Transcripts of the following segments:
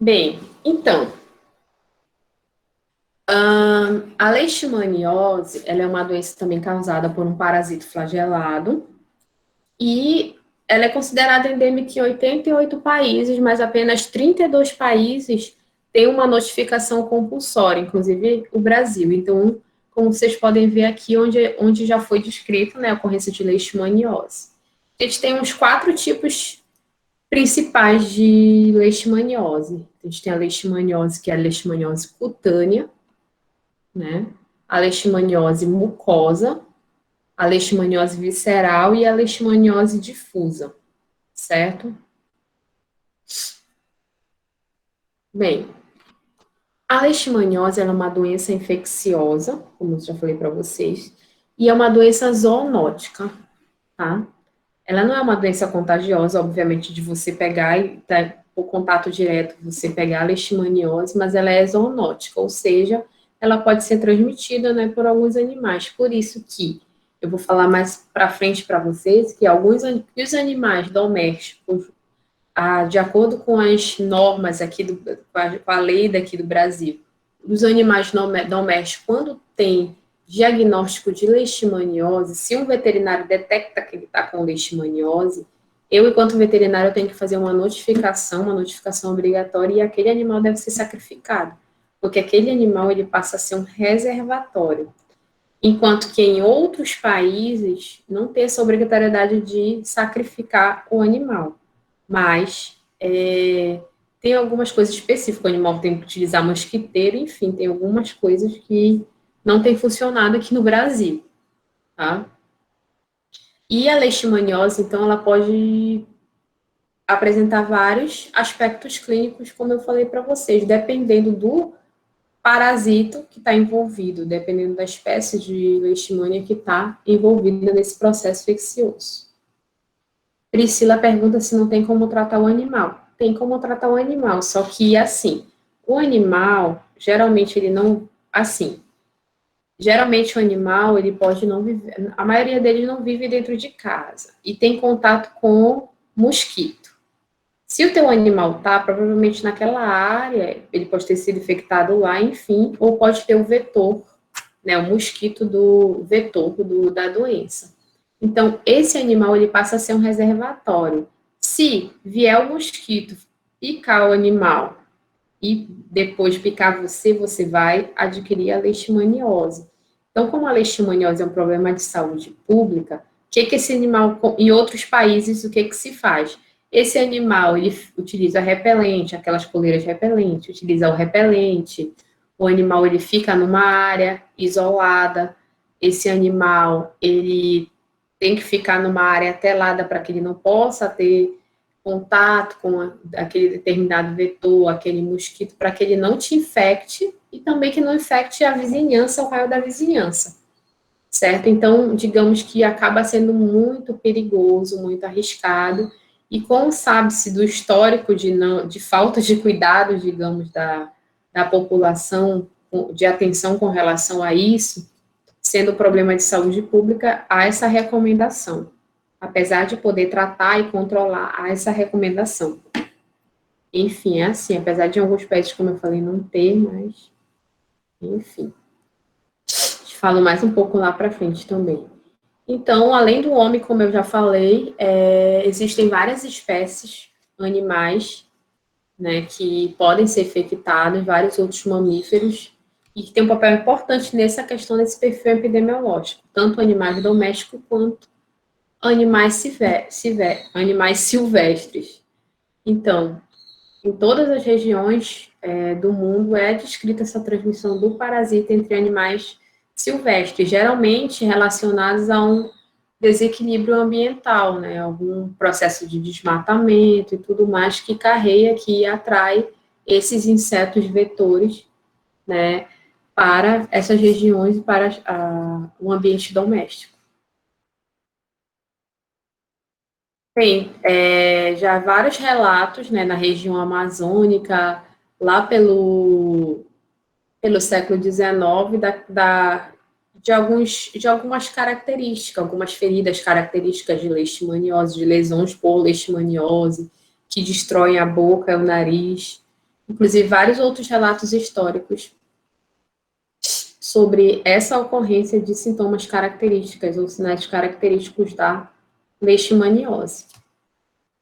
Bem, então, a leishmaniose, ela é uma doença também causada por um parasito flagelado e ela é considerada endêmica em 88 países, mas apenas 32 países têm uma notificação compulsória, inclusive o Brasil. Então, como vocês podem ver aqui, onde já foi descrito, né, a ocorrência de leishmaniose. A gente tem uns 4 tipos principais de leishmaniose. A gente tem a leishmaniose, que é a leishmaniose cutânea, né? A leishmaniose mucosa, a leishmaniose visceral e a leishmaniose difusa, certo? Bem, a leishmaniose é uma doença infecciosa, como eu já falei para vocês, e é uma doença zoonótica, tá? Ela não é uma doença contagiosa, obviamente, de você pegar e por contato direto, você pegar a leishmaniose, mas ela é zoonótica, ou seja, ela pode ser transmitida, né, por alguns animais. Por isso que eu vou falar mais para frente para vocês que os animais domésticos, de acordo com as normas aqui com a lei daqui do Brasil, os animais domésticos, quando tem diagnóstico de leishmaniose, se um veterinário detecta que ele está com leishmaniose, eu, enquanto veterinário, tenho que fazer uma notificação obrigatória, e aquele animal deve ser sacrificado, porque aquele animal ele passa a ser um reservatório. Enquanto que em outros países não tem essa obrigatoriedade de sacrificar o animal. Mas tem algumas coisas específicas, o animal tem que utilizar mosquiteiro, enfim, tem algumas coisas que não tem funcionado aqui no Brasil, tá? E a leishmaniose, então, ela pode apresentar vários aspectos clínicos, como eu falei para vocês, dependendo do parasito que está envolvido, dependendo da espécie de leishmania que está envolvida nesse processo infeccioso. Priscila pergunta se não tem como tratar o animal. Tem como tratar o animal, só que assim, o animal, geralmente ele não, assim, geralmente o animal, ele pode não viver, a maioria deles não vive dentro de casa e tem contato com mosquito. Se o teu animal tá, provavelmente naquela área, ele pode ter sido infectado lá, enfim, ou pode ter o vetor, né, o mosquito do vetor da doença. Então, esse animal, ele passa a ser um reservatório. Se vier o mosquito picar o animal e depois picar você, você vai adquirir a leishmaniose. Então, como a leishmaniose é um problema de saúde pública, que esse animal, em outros países, o que se faz? Esse animal, ele utiliza repelente, aquelas coleiras repelentes, utiliza o repelente, o animal, ele fica numa área isolada, esse animal, ele tem que ficar numa área telada para que ele não possa ter contato com aquele determinado vetor, aquele mosquito, para que ele não te infecte e também que não infecte a vizinhança, o raio da vizinhança, certo? Então, digamos que acaba sendo muito perigoso, muito arriscado, e como sabe-se do histórico de falta de cuidado, digamos, da população, de atenção com relação a isso, sendo problema de saúde pública, há essa recomendação. Apesar de poder tratar e controlar, há essa recomendação. Enfim, é assim, apesar de alguns países, como eu falei, não ter, mas, enfim. Te falo mais um pouco lá para frente também. Então, além do homem, como eu já falei, existem várias espécies animais, né, que podem ser infectados, vários outros mamíferos, e que tem um papel importante nessa questão desse perfil epidemiológico, tanto animais domésticos quanto animais silvestres. Então, em todas as regiões do mundo é descrita essa transmissão do parasita entre animais silvestres, geralmente relacionados a um desequilíbrio ambiental, né? Algum processo de desmatamento e tudo mais que carrega, que atrai esses insetos vetores, né, para essas regiões e para o ambiente doméstico. Tem já vários relatos, né, na região amazônica, lá pelo século XIX, de algumas características, algumas feridas características de leishmaniose, de lesões por leishmaniose, que destroem a boca e o nariz. inclusive vários outros relatos históricos sobre essa ocorrência de sintomas características ou sinais característicos da leishmaniose.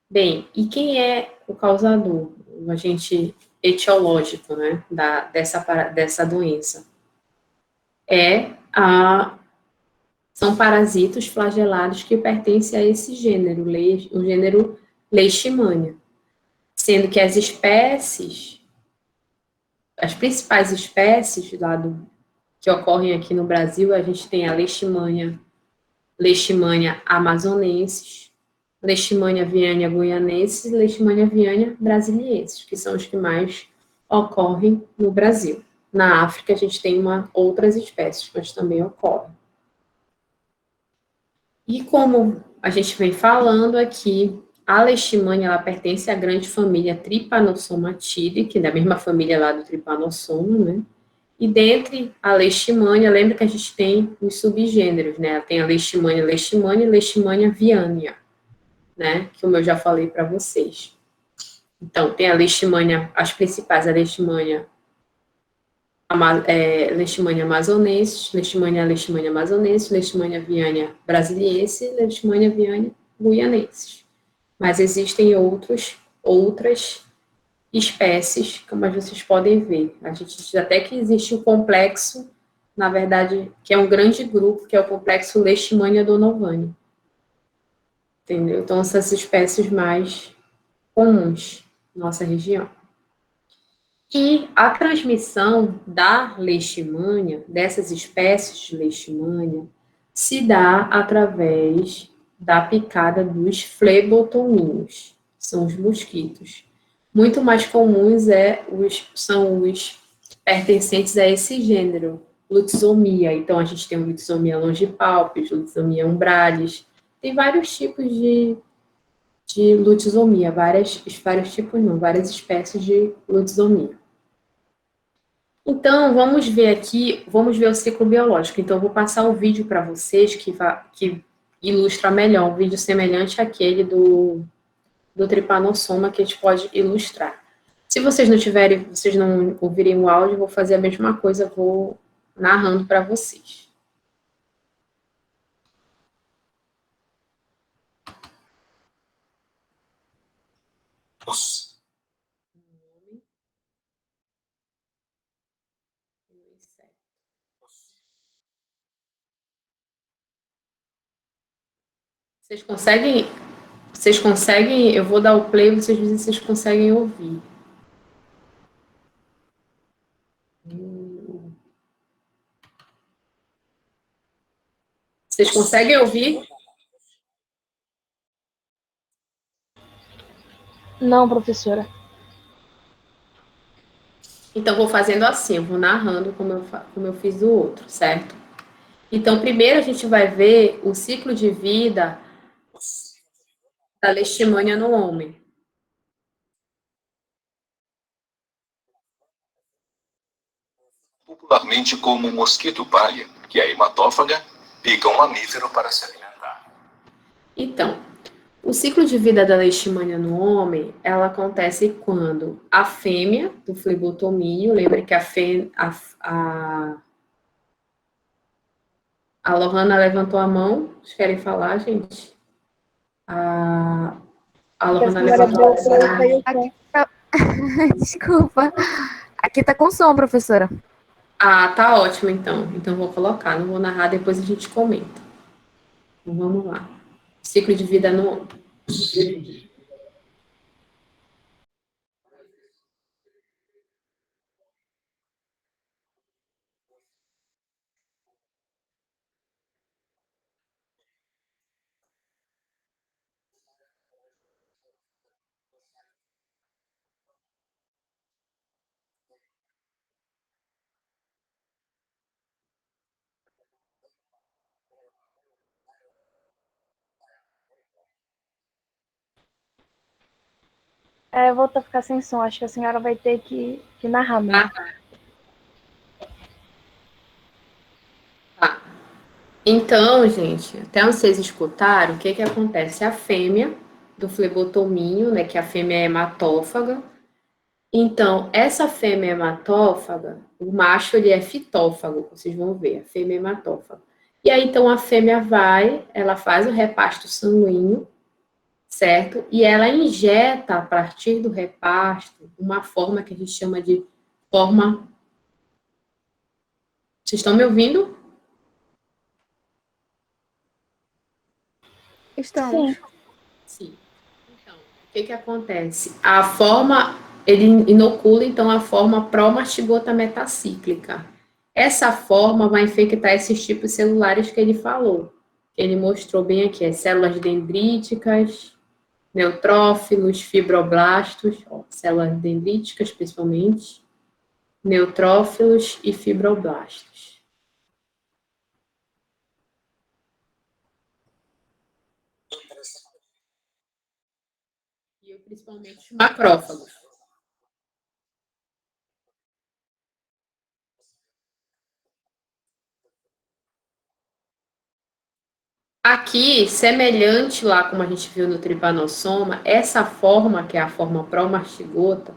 Bem, e quem é o causador, o agente etiológico, né, dessa doença? São parasitos flagelados que pertencem a esse gênero, o gênero Leishmania, sendo que as principais espécies que ocorrem aqui no Brasil, a gente tem a Leishmania amazonensis, Leishmania viana guianensis e Leishmania viana brasiliensis, que são os que mais ocorrem no Brasil. Na África, a gente tem outras espécies, mas também ocorrem. E como a gente vem falando aqui, a leishmania, ela pertence à grande família Trypanosomatidae, que é da mesma família lá do Trypanosoma, né? E dentre a leishmania, lembra que a gente tem os subgêneros, né? Tem a leishmania e leishmania viana, né? Como eu já falei para vocês. Então, tem a leishmania, as principais, a leishmania Leishmania amazonensis, Leishmania amazonensis, Leishmania viana brasiliensis, Leishmania viana guianensis. Mas existem outras espécies, como vocês podem ver. A gente diz até que existe um complexo, na verdade, que é um grande grupo, que é o complexo Leishmania donovani. Entendeu? Então, essas espécies mais comuns na nossa região. E a transmissão da leishmania, dessas espécies de leishmania, se dá através da picada dos flebotomíneos, são os mosquitos. Muito mais comuns são os pertencentes a esse gênero, lutzomia. Então, a gente tem o lutzomia longipalpis, lutzomia umbralis, tem vários tipos de lutzomia, vários tipos não, várias espécies de lutzomia. Então, vamos ver o ciclo biológico. Então, eu vou passar o vídeo para vocês que ilustra melhor, um vídeo semelhante àquele do tripanossoma que a gente pode ilustrar. Se vocês não ouvirem o áudio, eu vou fazer a mesma coisa, vou narrando para vocês. Vocês conseguem, eu vou dar o play, vocês dizem se vocês conseguem ouvir. Vocês conseguem ouvir? Não, professora. Então, vou fazendo assim, eu vou narrando como eu fiz do outro, certo? Então, primeiro a gente vai ver o ciclo de vida da leishmania no homem. Popularmente como mosquito palha, que é hematófaga, pica um mamífero para se alimentar. Então, o ciclo de vida da leishmania no homem, ela acontece quando a fêmea do flebotomínio, lembra que a Lohana levantou a mão, vocês querem falar, gente? A Lohana levantou a mão. Desculpa. Aqui tá com som, professora. Ah, tá ótimo, então. Então, vou colocar, não vou narrar, depois a gente comenta. Então, vamos lá. Ciclo de vida no homem. Eu vou ficar sem som. Acho que a senhora vai ter que narrar mesmo. Tá. Então, gente, até vocês escutaram, o que que acontece? A fêmea do flebotomínio, né, que a fêmea é hematófaga, Então, essa fêmea hematófaga, o macho ele é fitófago, vocês vão ver, a fêmea hematófaga. E aí, então, a fêmea vai, ela faz o repasto sanguíneo, certo? E ela injeta, a partir do repasto, uma forma que a gente chama de forma. Vocês estão me ouvindo? Sim. Estamos. Sim. Então, o que que acontece? A forma, ele inocula, então, a forma pró-mastigota metacíclica. Essa forma vai infectar esses tipos celulares que ele falou, que ele mostrou bem aqui, as células dendríticas, neutrófilos, fibroblastos, ó, células dendríticas principalmente, neutrófilos e fibroblastos. E principalmente os macrófagos. Aqui, semelhante lá como a gente viu no tripanossoma, essa forma, que é a forma pró-mastigota,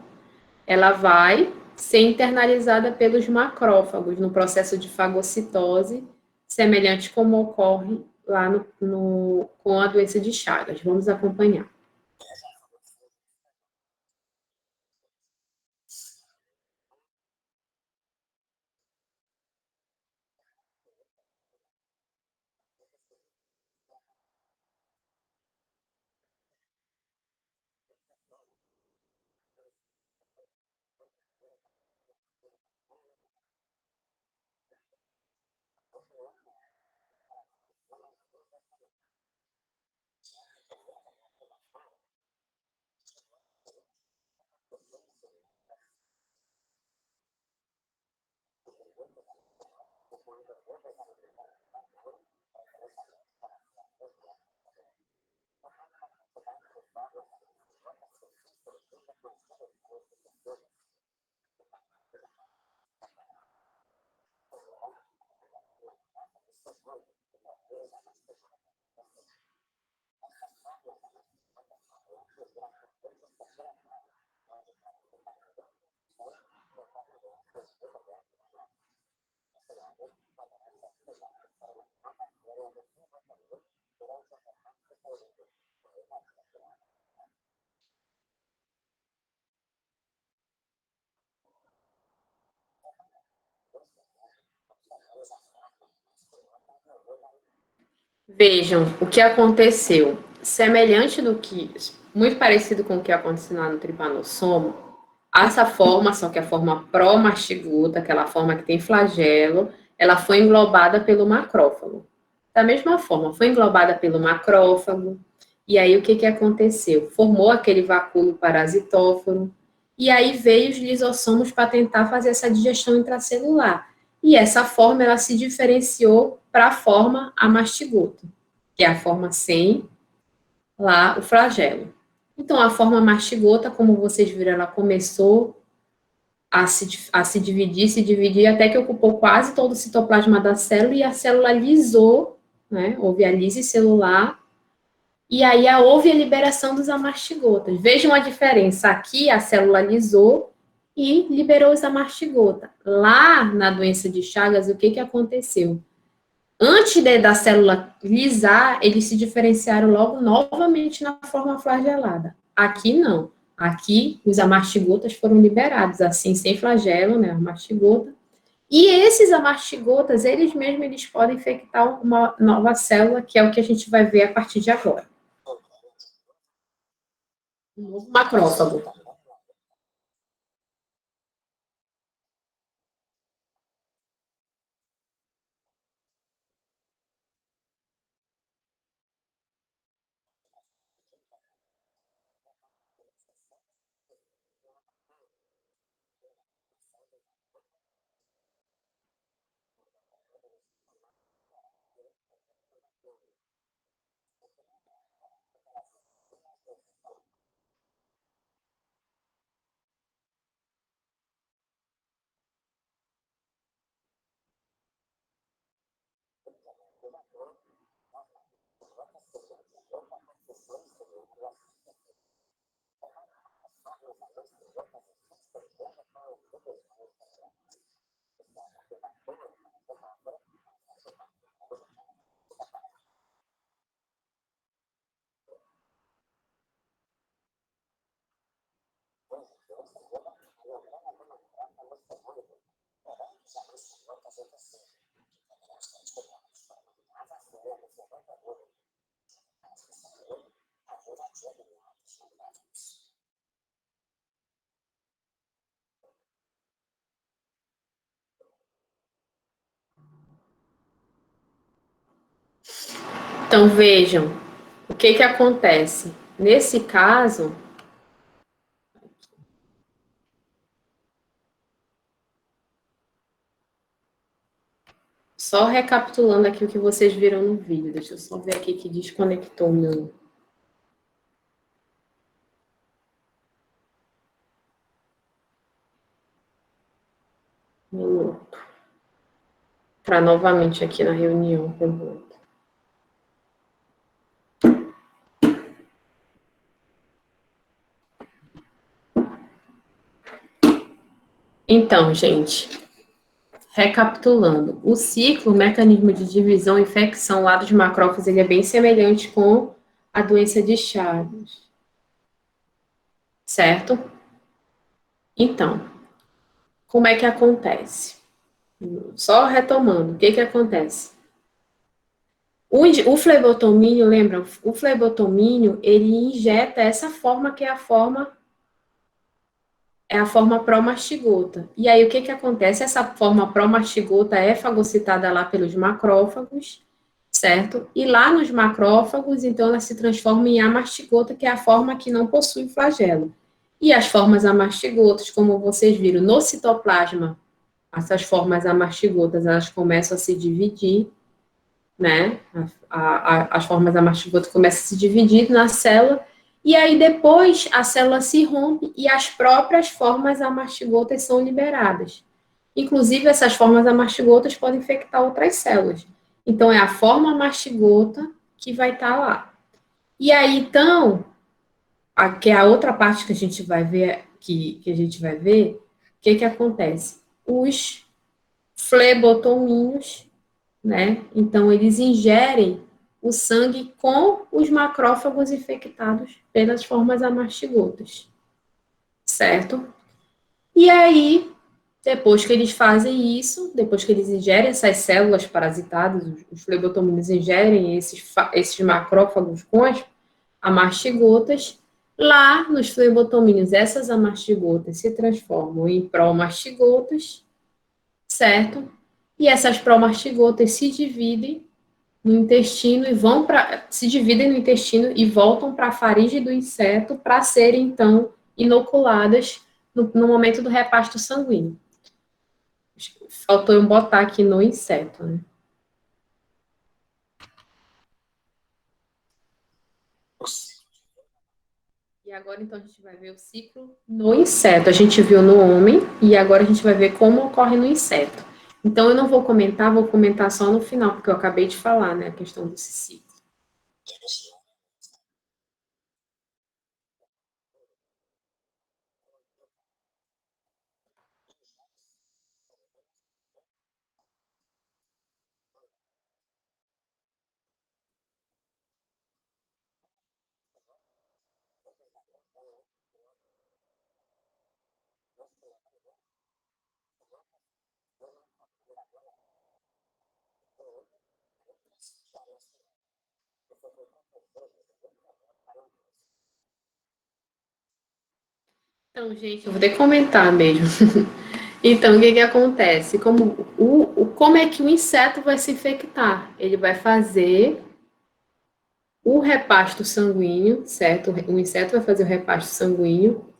ela vai ser internalizada pelos macrófagos no processo de fagocitose, semelhante como ocorre lá com a doença de Chagas. Vamos acompanhar. Vejam o que aconteceu. Semelhante do que, muito parecido com o que aconteceu lá no tripanossoma, essa forma, só que a forma pró-mastigota, aquela forma que tem flagelo, ela foi englobada pelo macrófago. Da mesma forma, foi englobada pelo macrófago, e aí o que que aconteceu? Formou aquele vacúolo parasitóforo, e aí veio os lisossomos para tentar fazer essa digestão intracelular. E essa forma, ela se diferenciou para a forma amastigota, que é a forma sem lá o flagelo. Então, a forma mastigota, como vocês viram, ela começou se dividir, até que ocupou quase todo o citoplasma da célula e a célula lisou, né? Houve a lise celular, e aí houve a liberação dos amastigotas. Vejam a diferença, aqui a célula lisou e liberou os amastigota. Lá na doença de Chagas, o que que aconteceu? Antes da célula lisar, eles se diferenciaram logo novamente na forma flagelada. Aqui não. Aqui os amartigotas foram liberados, assim, sem flagelo, né, amartigota. E esses amartigotas, eles podem infectar uma nova célula, que é o que a gente vai ver a partir de agora. Um novo macrófago. Então, vejam, o que acontece? Nesse caso, só recapitulando aqui o que vocês viram no vídeo, deixa eu só ver aqui que desconectou meu outro. Para novamente aqui na reunião, por favor. Então, gente, recapitulando, o ciclo, o mecanismo de divisão e infecção lá dos macrófagos, ele é bem semelhante com a doença de Chagas, certo? Então, como é que acontece? Só retomando, o que acontece? O flebotomínio, lembra? O flebotomínio, ele injeta essa forma que é a forma pró-mastigota. E aí, o que acontece? Essa forma pró-mastigota é fagocitada lá pelos macrófagos, certo? E lá nos macrófagos, então, ela se transforma em amastigota, que é a forma que não possui flagelo. E as formas amastigotas, como vocês viram no citoplasma, essas formas amastigotas, elas começam a se dividir, né? As formas amastigotas começam a se dividir na célula, e aí depois a célula se rompe e as próprias formas amastigotas são liberadas. Inclusive, essas formas amastigotas podem infectar outras células. Então, é a forma mastigota que vai estar lá. E aí, então, que é a outra parte que a gente vai ver, que a gente vai ver, o que acontece? Os flebotomínios, né? Então, eles ingerem o sangue com os macrófagos infectados pelas formas amastigotas, certo? E aí, depois que eles fazem isso, depois que eles ingerem essas células parasitadas, os flebotomínios ingerem esses macrófagos com as amastigotas, lá nos flebotomínios, essas amastigotas se transformam em promastigotas, certo? E essas promastigotas se dividem no intestino e se dividem no intestino e voltam para a faringe do inseto para serem, então, inoculadas no momento do repasto sanguíneo. Faltou eu botar aqui no inseto, né? E agora, então, a gente vai ver o ciclo no inseto. A gente viu no homem e agora a gente vai ver como ocorre no inseto. Então, eu não vou comentar só no final, porque eu acabei de falar, né, a questão desse ciclo. Então, gente, eu vou ter que comentar mesmo. Então, o que acontece? Como é que o inseto vai se infectar? Ele vai fazer o repasto sanguíneo, certo? O inseto vai fazer o repasto sanguíneo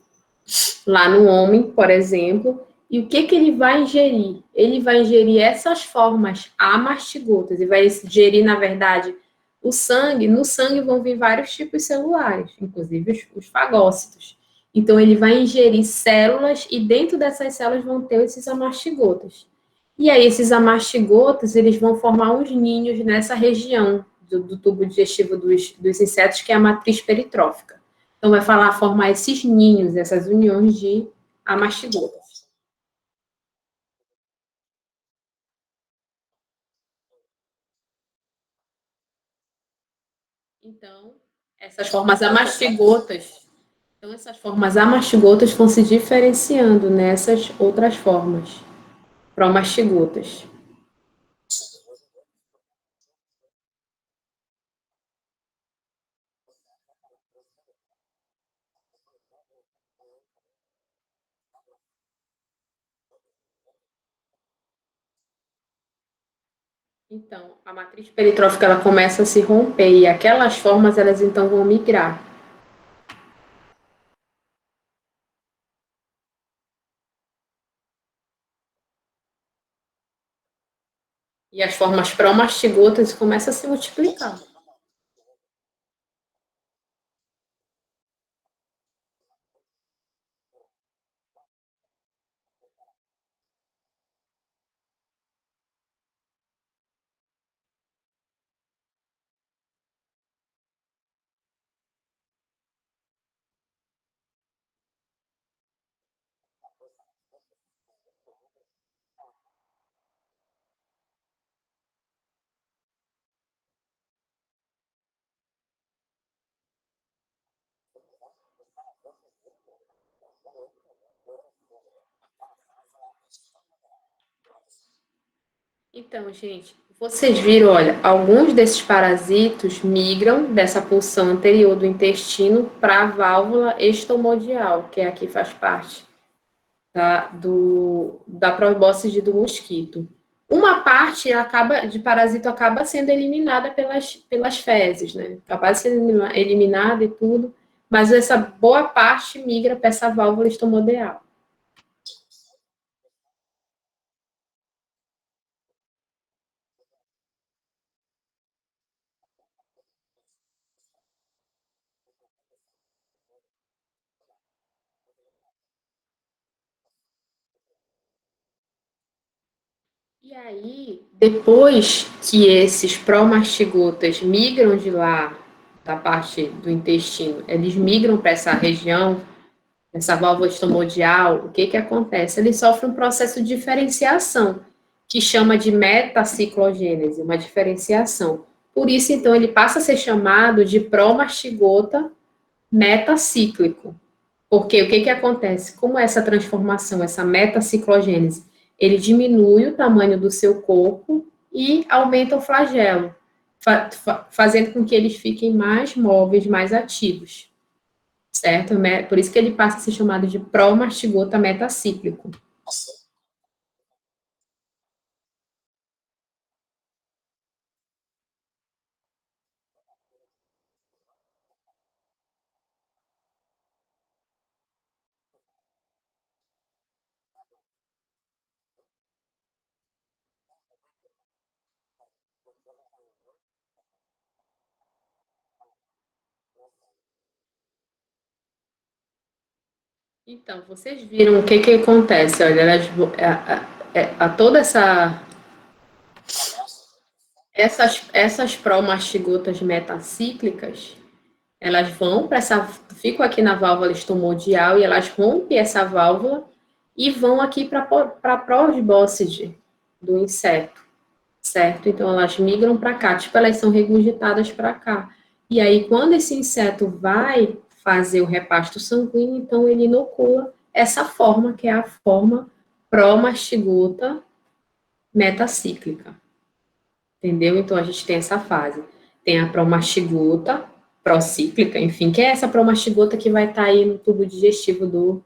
lá no homem, por exemplo, e o que ele vai ingerir? Ele vai ingerir essas formas amastigotas, e vai ingerir, na verdade, o sangue. No sangue vão vir vários tipos celulares, inclusive os fagócitos. Então, ele vai ingerir células, e dentro dessas células vão ter esses amastigotas. E aí, esses amastigotas, eles vão formar uns ninhos nessa região do tubo digestivo dos insetos, que é a matriz peritrófica. Então, vai formar esses ninhos, essas uniões de amastigotas. Então, essas formas amastigotas, essas formas amastigotas vão se diferenciando nessas outras formas promastigotas. Então, a matriz peritrófica ela começa a se romper e aquelas formas elas então vão migrar. E as formas promastigotas começam a se multiplicar. Então, gente, vocês viram, olha, alguns desses parasitos migram dessa pulsão anterior do intestino para a válvula estomodial, que é aqui faz parte da probóscide do mosquito. Uma parte de parasito acaba sendo eliminada pelas fezes, né? Acaba sendo eliminada e tudo, mas essa boa parte migra para essa válvula estomodial. E aí, depois que esses promastigotas migram de lá, da parte do intestino, eles migram para essa região, essa válvula estomodial, o que que acontece? Eles sofrem um processo de diferenciação, que chama de metaciclogênese, uma diferenciação. Por isso, então, ele passa a ser chamado de promastigota metacíclico. Porque o que que acontece? Como essa transformação, essa metaciclogênese, ele diminui o tamanho do seu corpo e aumenta o flagelo, fazendo com que eles fiquem mais móveis, mais ativos, certo? Por isso que ele passa a ser chamado de promastigota metacíclico. Então, vocês viram o que que acontece? Olha, toda essas promastigotas metacíclicas, elas vão para ficam aqui na válvula estomodial e elas rompem essa válvula e vão aqui para a prosbóscide do inseto, certo? Então, elas migram para cá, tipo, elas são regurgitadas para cá. E aí, quando esse inseto vai fazer o repasto sanguíneo, então ele inocula essa forma, que é a forma promastigota metacíclica. Entendeu? Então, a gente tem essa fase. Tem a promastigota, procíclica, enfim, que é essa promastigota que vai estar aí no tubo digestivo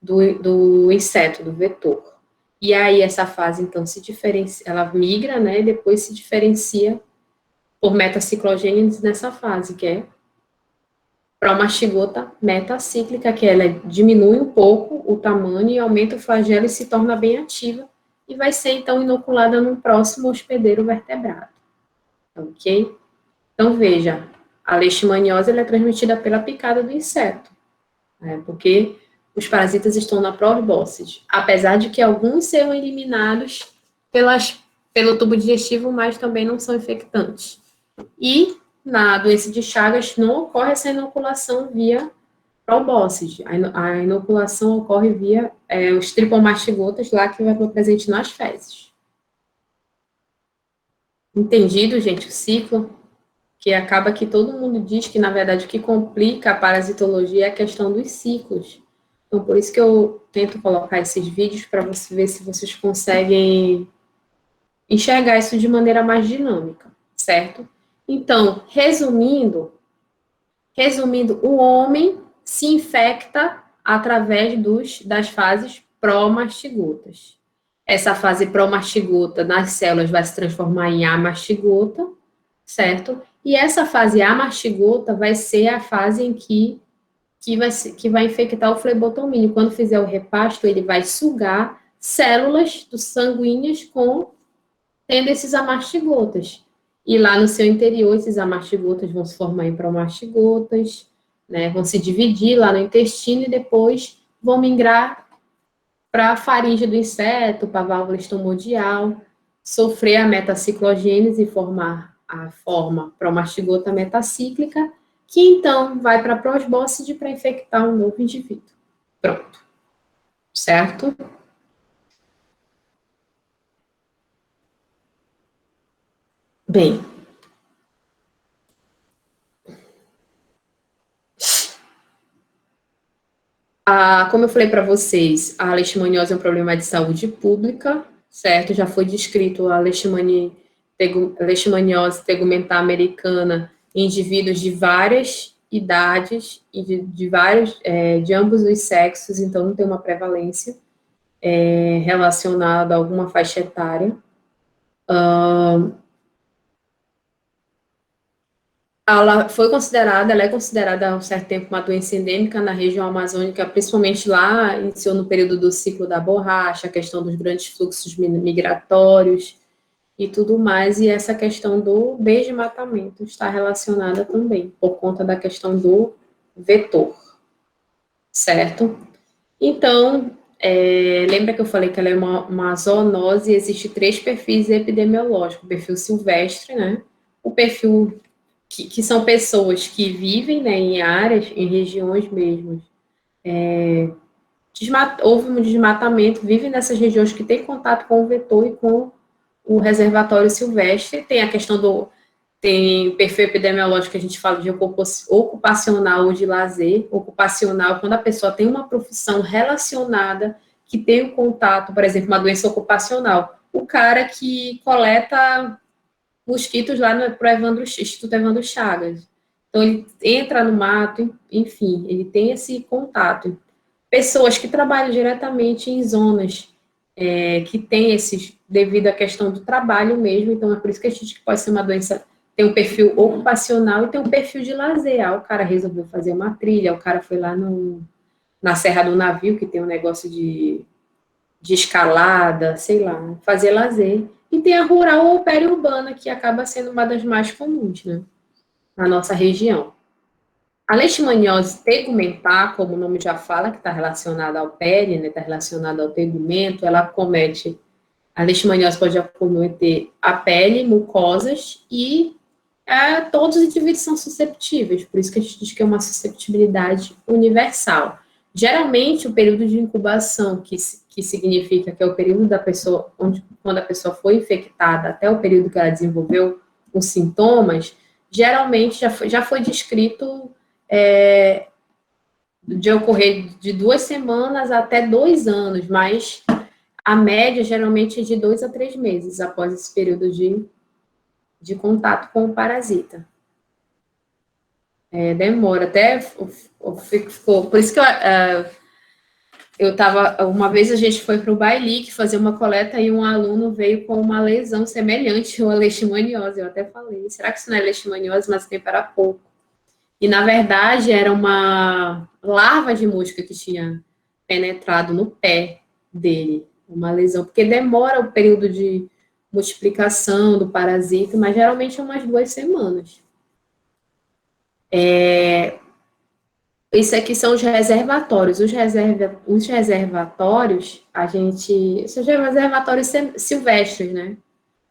do inseto, do vetor. E aí, essa fase, então, se diferencia, ela migra, né, e depois se diferencia por metaciclogênese nessa fase, que é promastigota metacíclica, que ela diminui um pouco o tamanho e aumenta o flagelo e se torna bem ativa, e vai ser, então, inoculada num próximo hospedeiro vertebrado. Ok? Então, veja, a leishmaniose ela é transmitida pela picada do inseto, né, porque os parasitas estão na probóscide, apesar de que alguns sejam eliminados pelo tubo digestivo, mas também não são infectantes. E na doença de Chagas não ocorre essa inoculação via probóscide, a inoculação ocorre via os tripomastigotas lá que vai estar presente nas fezes. Entendido, gente, o ciclo? Que acaba que todo mundo diz que, na verdade, o que complica a parasitologia é a questão dos ciclos. Então, por isso que eu tento colocar esses vídeos para você ver se vocês conseguem enxergar isso de maneira mais dinâmica, certo? Então, resumindo, o homem se infecta através das fases pró-mastigotas. Essa fase pró-mastigota nas células vai se transformar em amastigota, certo? E essa fase amastigota vai ser a fase em que vai infectar o flebotomínio. Quando fizer o repasto, ele vai sugar células sanguíneas tendo esses amastigotas. E lá no seu interior, esses amastigotas vão se formar em promastigotas, né? Vão se dividir lá no intestino e depois vão migrar para a faringe do inseto, para a válvula estomodial, sofrer a metaciclogênese e formar a forma promastigota metacíclica, que então vai para a prosbóside para infectar um novo indivíduo. Pronto. Certo? Bem. Como eu falei para vocês, a leishmaniose é um problema de saúde pública, certo? Já foi descrito a leishmaniose tegumentar americana em indivíduos de várias idades e de ambos os sexos, então não tem uma prevalência relacionada a alguma faixa etária. Ela é considerada há um certo tempo uma doença endêmica na região amazônica, principalmente lá, iniciou no período do ciclo da borracha, a questão dos grandes fluxos migratórios e tudo mais, e essa questão do desmatamento está relacionada também, por conta da questão do vetor, certo? Então, lembra que eu falei que ela é uma zoonose, e existe 3 perfis epidemiológicos, o perfil silvestre, né, o perfil que são pessoas que vivem, né, em áreas, em regiões mesmo. Houve um desmatamento, vivem nessas regiões que têm contato com o vetor e com o reservatório silvestre. Tem a questão tem perfil epidemiológico que a gente fala de ocupacional ou de lazer. Ocupacional, quando a pessoa tem uma profissão relacionada, que tem um contato, por exemplo, uma doença ocupacional. O cara que coleta mosquitos lá no Instituto Evandro Chagas. Então, ele entra no mato, enfim, ele tem esse contato. Pessoas que trabalham diretamente em zonas que tem devido à questão do trabalho mesmo, então é por isso que a gente pode ser uma doença, tem um perfil ocupacional e tem um perfil de lazer. O cara resolveu fazer uma trilha, o cara foi lá na Serra do Navio, que tem um negócio de escalada, sei lá, fazer lazer. E tem a rural ou periurbana, que acaba sendo uma das mais comuns, né, na nossa região. A leishmaniose tegumentar, como o nome já fala, que está relacionada ao peri, né, está relacionada ao tegumento, a leishmaniose pode acometer a pele, mucosas e todos os indivíduos são susceptíveis, por isso que a gente diz que é uma susceptibilidade universal. Geralmente, o período de incubação, que significa que é o período da pessoa, quando a pessoa foi infectada, até o período que ela desenvolveu os sintomas, geralmente já foi descrito de ocorrer de 2 semanas até 2 anos, mas a média geralmente é de 2 a 3 meses após esse período de contato com o parasita. Demora, até ficou. Por isso que uma vez a gente foi para o Bailique fazer uma coleta e um aluno veio com uma lesão semelhante à leishmaniose. Eu até falei, será que isso não é leishmaniose, mas o tempo era pouco? E, na verdade, era uma larva de mosca que tinha penetrado no pé dele, uma lesão, porque demora o período de multiplicação do parasita, mas geralmente é umas 2 semanas. Isso aqui são os reservatórios. Os reservatórios, são reservatórios silvestres, né?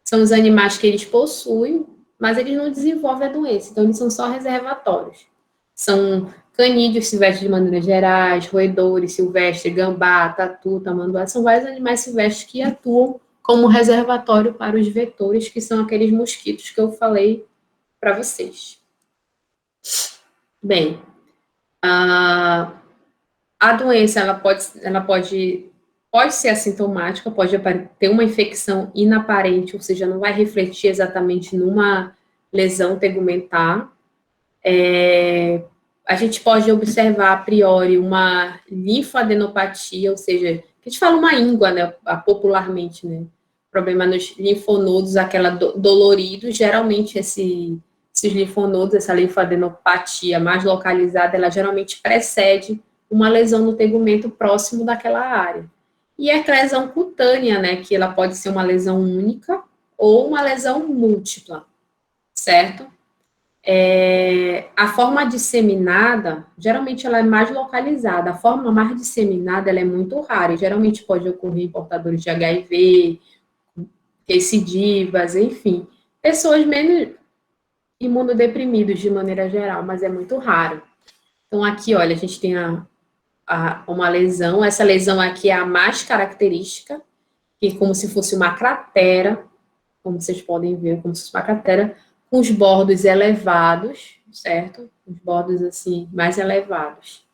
São os animais que eles possuem, mas eles não desenvolvem a doença, então eles são só reservatórios. São canídeos silvestres de maneira gerais, roedores silvestres, gambá, tatu, tamanduá, são vários animais silvestres que atuam como reservatório para os vetores, que são aqueles mosquitos que eu falei para vocês. Bem, a doença, ela pode ser assintomática, pode ter uma infecção inaparente, ou seja, não vai refletir exatamente numa lesão tegumentar. A gente pode observar a priori uma linfadenopatia, ou seja, a gente fala uma íngua, né, popularmente, né? Problema nos linfonodos, aquela dolorido, geralmente esses linfonodos, essa linfadenopatia mais localizada, ela geralmente precede uma lesão no tegumento próximo daquela área. E a lesão cutânea, né, que ela pode ser uma lesão única ou uma lesão múltipla, certo? A forma disseminada, geralmente ela é mais localizada, a forma mais disseminada, ela é muito rara, e geralmente pode ocorrer em portadores de HIV, recidivas, enfim, pessoas menos imunodeprimidos de maneira geral, mas é muito raro. Então, aqui, olha, a gente tem uma lesão, essa lesão aqui é a mais característica, que é como se fosse uma cratera, como vocês podem ver, como se fosse uma cratera, com os bordos elevados, certo? Os bordos, assim, mais elevados.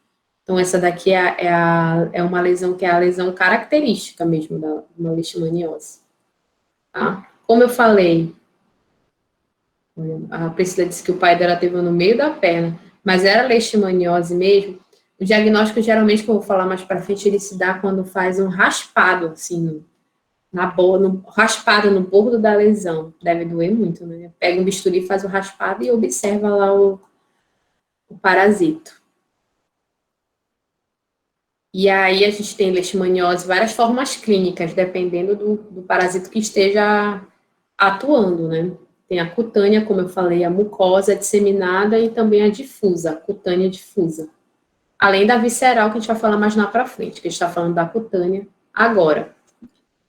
Então, essa daqui é uma lesão que é a lesão característica mesmo da uma leishmaniose. Tá? Como eu falei, a Priscila disse que o pai dela teve no meio da perna, mas era leishmaniose mesmo. O diagnóstico, geralmente, que eu vou falar mais para frente, ele se dá quando faz um raspado, assim, raspado no bordo da lesão. Deve doer muito, né? Pega um bisturi, faz o raspado e observa lá o parasito. E aí a gente tem leishmaniose, várias formas clínicas, dependendo do parasito que esteja atuando, né? Tem a cutânea, como eu falei, a mucosa, a disseminada e também a difusa, a cutânea difusa. Além da visceral, que a gente vai falar mais lá para frente, que a gente está falando da cutânea agora.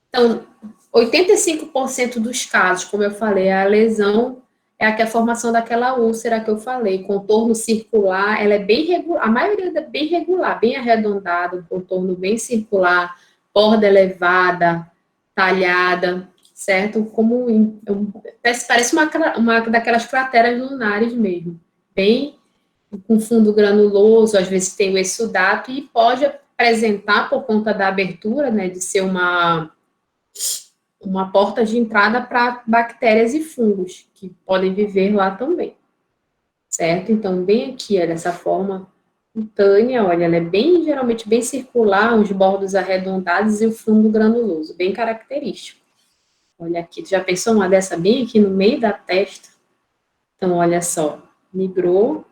Então, 85% dos casos, como eu falei, a lesão é a formação daquela úlcera que eu falei, contorno circular, ela é bem regular, a maioria é bem regular, bem arredondada, um contorno bem circular, borda elevada, talhada, certo? Parece uma daquelas crateras lunares mesmo, bem com fundo granuloso, às vezes tem o exudato, e pode apresentar, por conta da abertura, né, de ser uma porta de entrada para bactérias e fungos, que podem viver lá também, certo? Então, bem aqui, olha, essa forma cutânea, olha, ela é geralmente bem circular, os bordos arredondados e o fundo granuloso, bem característico. Olha aqui, tu já pensou uma dessa bem aqui no meio da testa? Então, olha só, migrou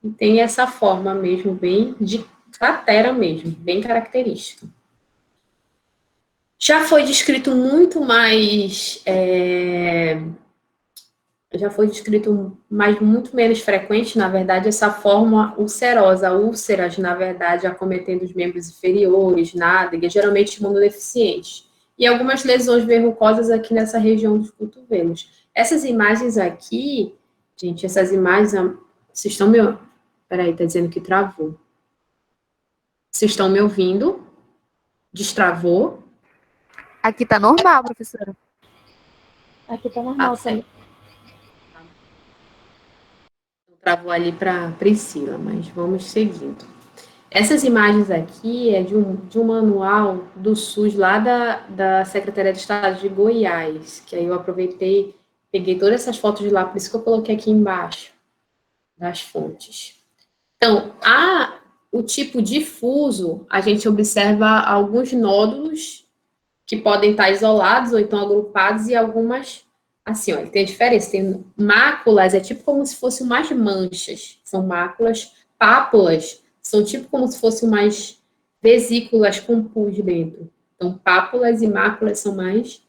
e tem essa forma mesmo, bem de cratera mesmo, bem característica. Já foi descrito muito mais, já foi descrito muito menos frequente, na verdade, essa forma ulcerosa, úlceras, na verdade, acometendo os membros inferiores, nádegas, geralmente imunodeficientes. E algumas lesões verrucosas aqui nessa região dos cotovelos. Essas imagens aqui, gente, essas imagens, vocês estão me... Peraí, tá dizendo que travou. Vocês estão me ouvindo? Destravou? Aqui tá normal, professora. Aqui tá normal também. Travou ali para Priscila, mas vamos seguindo. Essas imagens aqui é de um manual do SUS lá da Secretaria de Estado de Goiás, que aí eu aproveitei, peguei todas essas fotos de lá, por isso que eu coloquei aqui embaixo das fontes. Então, o tipo difuso, a gente observa alguns nódulos que podem estar isolados ou então agrupados, e algumas, assim, olha, tem a diferença, tem máculas, é tipo como se fossem umas manchas, são máculas, pápulas, são tipo como se fossem umas vesículas com pus dentro. Então, pápulas e máculas são mais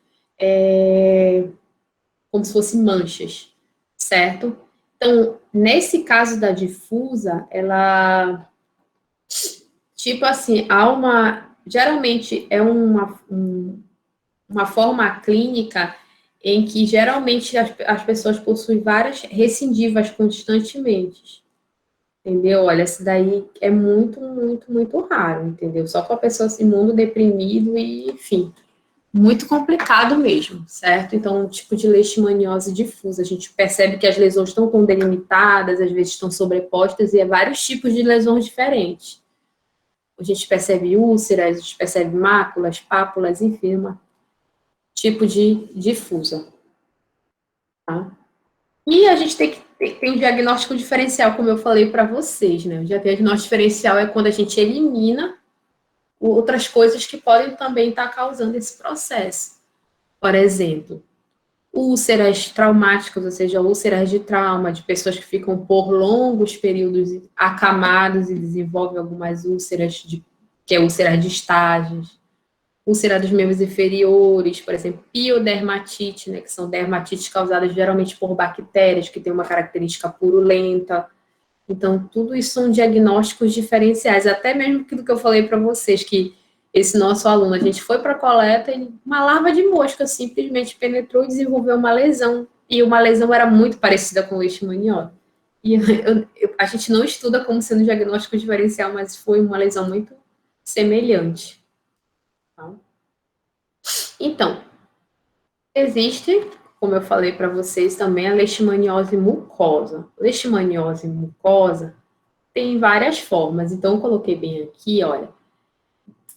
como se fossem manchas, certo? Então, nesse caso da difusa, ela, tipo assim, geralmente é uma forma clínica em que geralmente as pessoas possuem várias recidivas constantemente, entendeu? Olha, isso daí é muito, muito, muito raro, entendeu? Só com a pessoa imunodeprimido e, enfim, muito complicado mesmo, certo? Então, um tipo de leishmaniose difusa, a gente percebe que as lesões estão tão delimitadas, às vezes estão sobrepostas, e é vários tipos de lesões diferentes. A gente percebe úlceras, a gente percebe máculas, pápulas, enfim, tipo de difusa. Tá? E a gente tem um diagnóstico diferencial, como eu falei para vocês, né? O diagnóstico diferencial é quando a gente elimina outras coisas que podem também estar causando esse processo. Por exemplo, úlceras traumáticas, ou seja, úlceras de trauma, de pessoas que ficam por longos períodos acamados e desenvolvem algumas úlceras, que é úlceras de estágios, úlcera dos membros inferiores, por exemplo, piodermatite, né, que são dermatites causadas geralmente por bactérias, que têm uma característica purulenta. Então, tudo isso são diagnósticos diferenciais, até mesmo do que eu falei para vocês, que esse nosso aluno, a gente foi para a coleta e uma larva de mosca simplesmente penetrou e desenvolveu uma lesão. E uma lesão era muito parecida com leishmaniose. E a gente não estuda como sendo diagnóstico diferencial, mas foi uma lesão muito semelhante. Tá? Então, existe, como eu falei para vocês também, a leishmaniose mucosa. Leishmaniose mucosa tem várias formas, então eu coloquei bem aqui, olha.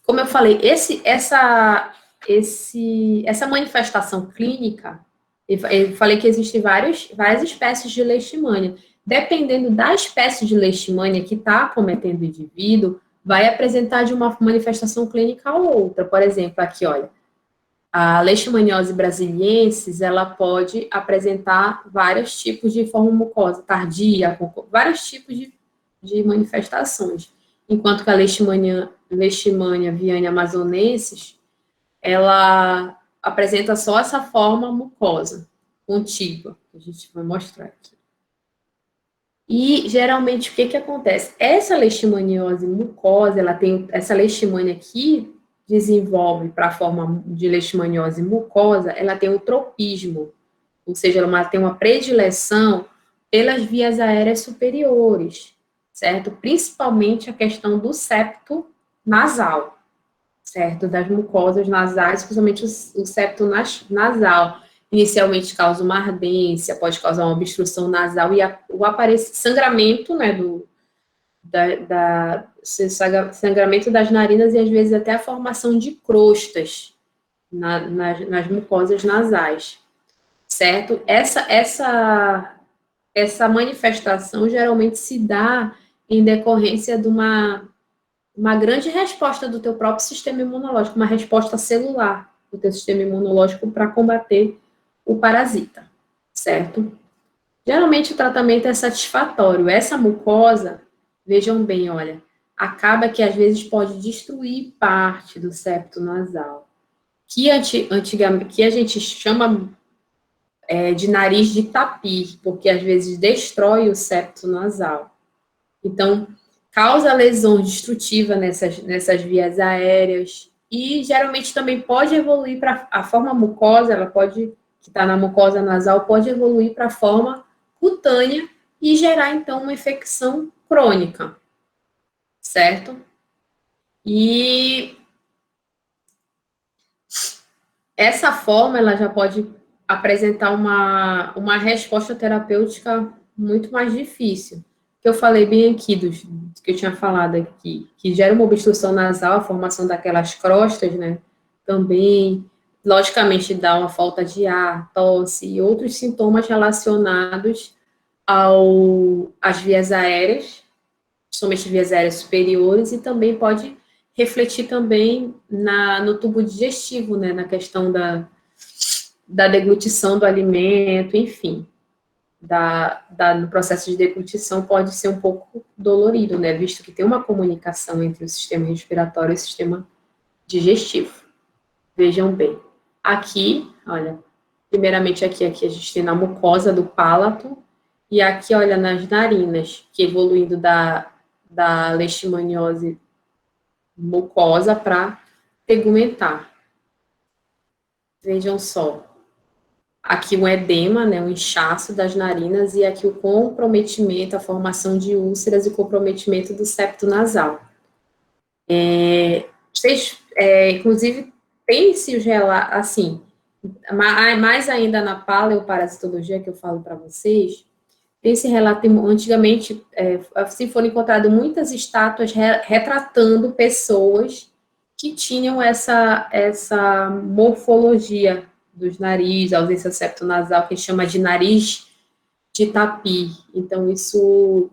Como eu falei, essa manifestação clínica, eu falei que existem várias espécies de leishmania. Dependendo da espécie de leishmania que está acometendo o indivíduo, vai apresentar de uma manifestação clínica ou outra. Por exemplo, aqui, olha, a leishmaniose brasiliensis, ela pode apresentar vários tipos de forma mucosa, tardia, vários tipos de manifestações. Enquanto que a Leishmania viane amazonensis, ela apresenta só essa forma mucosa, contígua, que a gente vai mostrar aqui. E, geralmente, o que acontece? Essa leishmaniose mucosa, essa leishmania aqui, desenvolve para a forma de leishmaniose mucosa, ela tem o tropismo, ou seja, ela tem uma predileção pelas vias aéreas superiores, certo? Principalmente a questão do septo nasal, certo? Das mucosas nasais, principalmente o septo nasal. Inicialmente causa uma ardência, pode causar uma obstrução nasal e o sangramento, né, sangramento das narinas e às vezes até a formação de crostas nas mucosas nasais, certo? Essa manifestação geralmente se dá em decorrência de uma grande resposta do teu próprio sistema imunológico, uma resposta celular do teu sistema imunológico para combater o parasita, certo? Geralmente o tratamento é satisfatório. Essa mucosa, vejam bem, olha, acaba que às vezes pode destruir parte do septo nasal, que antigamente a gente chama de nariz de tapir, porque às vezes destrói o septo nasal. Então, causa lesão destrutiva nessas vias aéreas e geralmente também pode evoluir para a forma mucosa, que está na mucosa nasal, pode evoluir para a forma cutânea e gerar, então, uma infecção crônica, certo? E essa forma, ela já pode apresentar uma resposta terapêutica muito mais difícil. Que eu falei bem aqui, que eu tinha falado aqui, que gera uma obstrução nasal, a formação daquelas crostas, né, também, logicamente, dá uma falta de ar, tosse e outros sintomas relacionados às vias aéreas, somente vias aéreas superiores, e também pode refletir também no tubo digestivo, né, na questão da deglutição do alimento, enfim. No processo de deglutição pode ser um pouco dolorido, né, visto que tem uma comunicação entre o sistema respiratório e o sistema digestivo. Vejam bem. Aqui, olha, primeiramente aqui a gente tem na mucosa do palato, e aqui, olha, nas narinas, que evoluindo da leishmaniose mucosa para tegumentar. Vejam só. Aqui o edema, né, o inchaço das narinas, e aqui o comprometimento, a formação de úlceras e comprometimento do septo nasal. Inclusive, tem-se os relatos, assim, mais ainda na paleoparasitologia que eu falo para vocês, tem-se relato, antigamente, assim, foram encontradas muitas estátuas retratando pessoas que tinham essa morfologia dos narizes, a ausência septonasal, que chama de nariz de tapir. Então, isso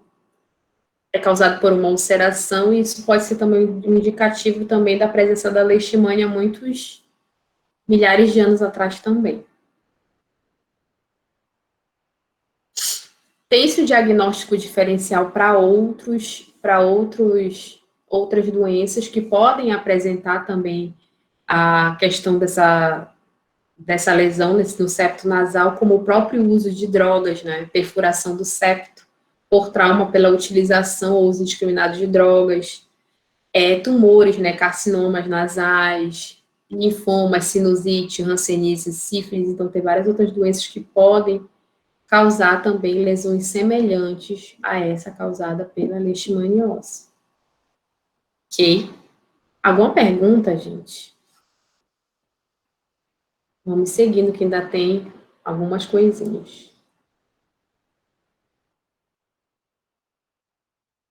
é causado por uma ulceração, e isso pode ser também um indicativo também da presença da leishmania há muitos milhares de anos atrás também. Tem-se o diagnóstico diferencial para outras doenças que podem apresentar também a questão dessa lesão no septo nasal, como o próprio uso de drogas, né? Perfuração do septo por trauma pela utilização ou uso indiscriminado de drogas, tumores, né? Carcinomas nasais, linfomas, sinusite, hanseníase, sífilis. Então, tem várias outras doenças que podem causar também lesões semelhantes a essa causada pela leishmaniose. Ok? Alguma pergunta, gente? Vamos seguindo, que ainda tem algumas coisinhas.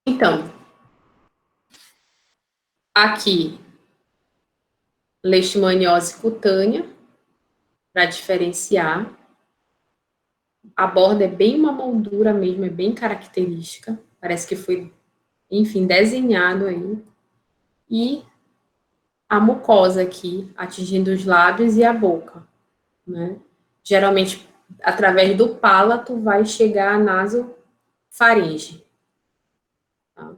Então, aqui, leishmaniose cutânea, para diferenciar. A borda é bem uma moldura mesmo, é bem característica. Parece que foi, enfim, desenhado aí. E a mucosa aqui, atingindo os lábios e a boca, né? Geralmente, através do palato, vai chegar a nasofaringe. Tá?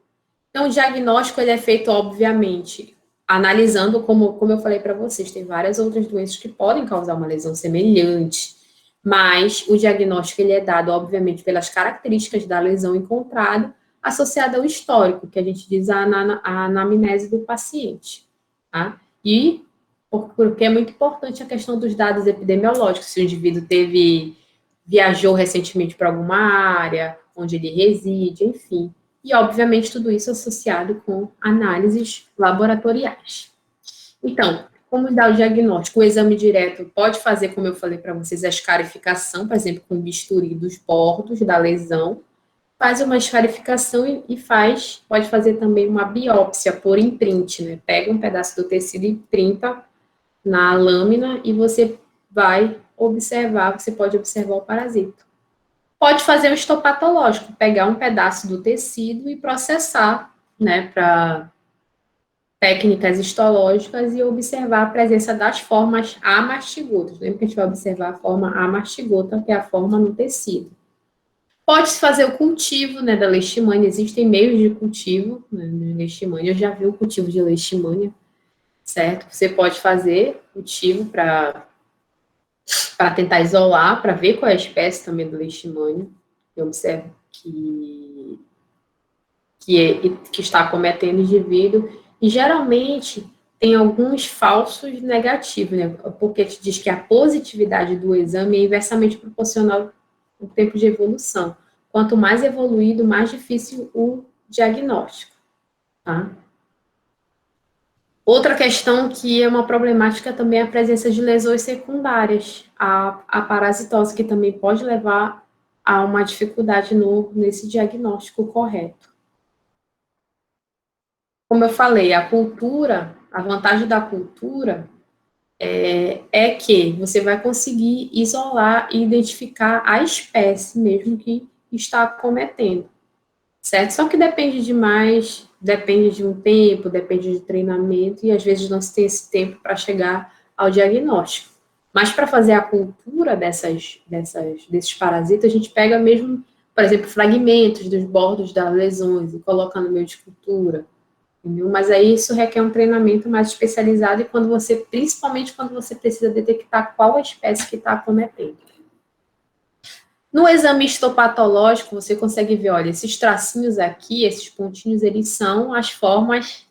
Então, o diagnóstico ele é feito, obviamente, analisando, como eu falei para vocês, tem várias outras doenças que podem causar uma lesão semelhante, mas o diagnóstico ele é dado, obviamente, pelas características da lesão encontrada, associada ao histórico, que a gente diz a anamnese do paciente. Tá? E porque é muito importante a questão dos dados epidemiológicos, se o indivíduo viajou recentemente para alguma área, onde ele reside, enfim. E, obviamente, tudo isso associado com análises laboratoriais. Então, como dar o diagnóstico? O exame direto pode fazer, como eu falei para vocês, a escarificação, por exemplo, com bisturi dos bordos da lesão, faz uma escarificação e pode fazer também uma biópsia por imprint, né? Pega um pedaço do tecido e printa na lâmina e você vai observar, você pode observar o parasito. Pode fazer o histopatológico, pegar um pedaço do tecido e processar, né, para técnicas histológicas e observar a presença das formas amastigotas. Lembra que a gente vai observar a forma amastigota, que é a forma no tecido. Pode-se fazer o cultivo, né, da leishmania, existem meios de cultivo, né, de leishmania. Eu já vi o cultivo de leishmania, certo? Você pode fazer cultivo para tentar isolar, para ver qual é a espécie também do leishmania. Eu observo que está acometendo o indivíduo, e geralmente tem alguns falsos negativos, né? Porque te diz que a positividade do exame é inversamente proporcional ao tempo de evolução. Quanto mais evoluído, mais difícil o diagnóstico, tá? Outra questão que é uma problemática também é a presença de lesões secundárias, a parasitose, que também pode levar a uma dificuldade nesse diagnóstico correto. Como eu falei, a vantagem da cultura é que você vai conseguir isolar e identificar a espécie mesmo que está acometendo, certo? Só que depende de um tempo, depende de treinamento, e às vezes não se tem esse tempo para chegar ao diagnóstico. Mas para fazer a cultura desses parasitas, a gente pega mesmo, por exemplo, fragmentos dos bordos das lesões e coloca no meio de cultura. Entendeu? Mas aí isso requer um treinamento mais especializado, e principalmente quando você precisa detectar qual a espécie que está acometendo. No exame histopatológico, você consegue ver, olha, esses tracinhos aqui, esses pontinhos, eles são as formas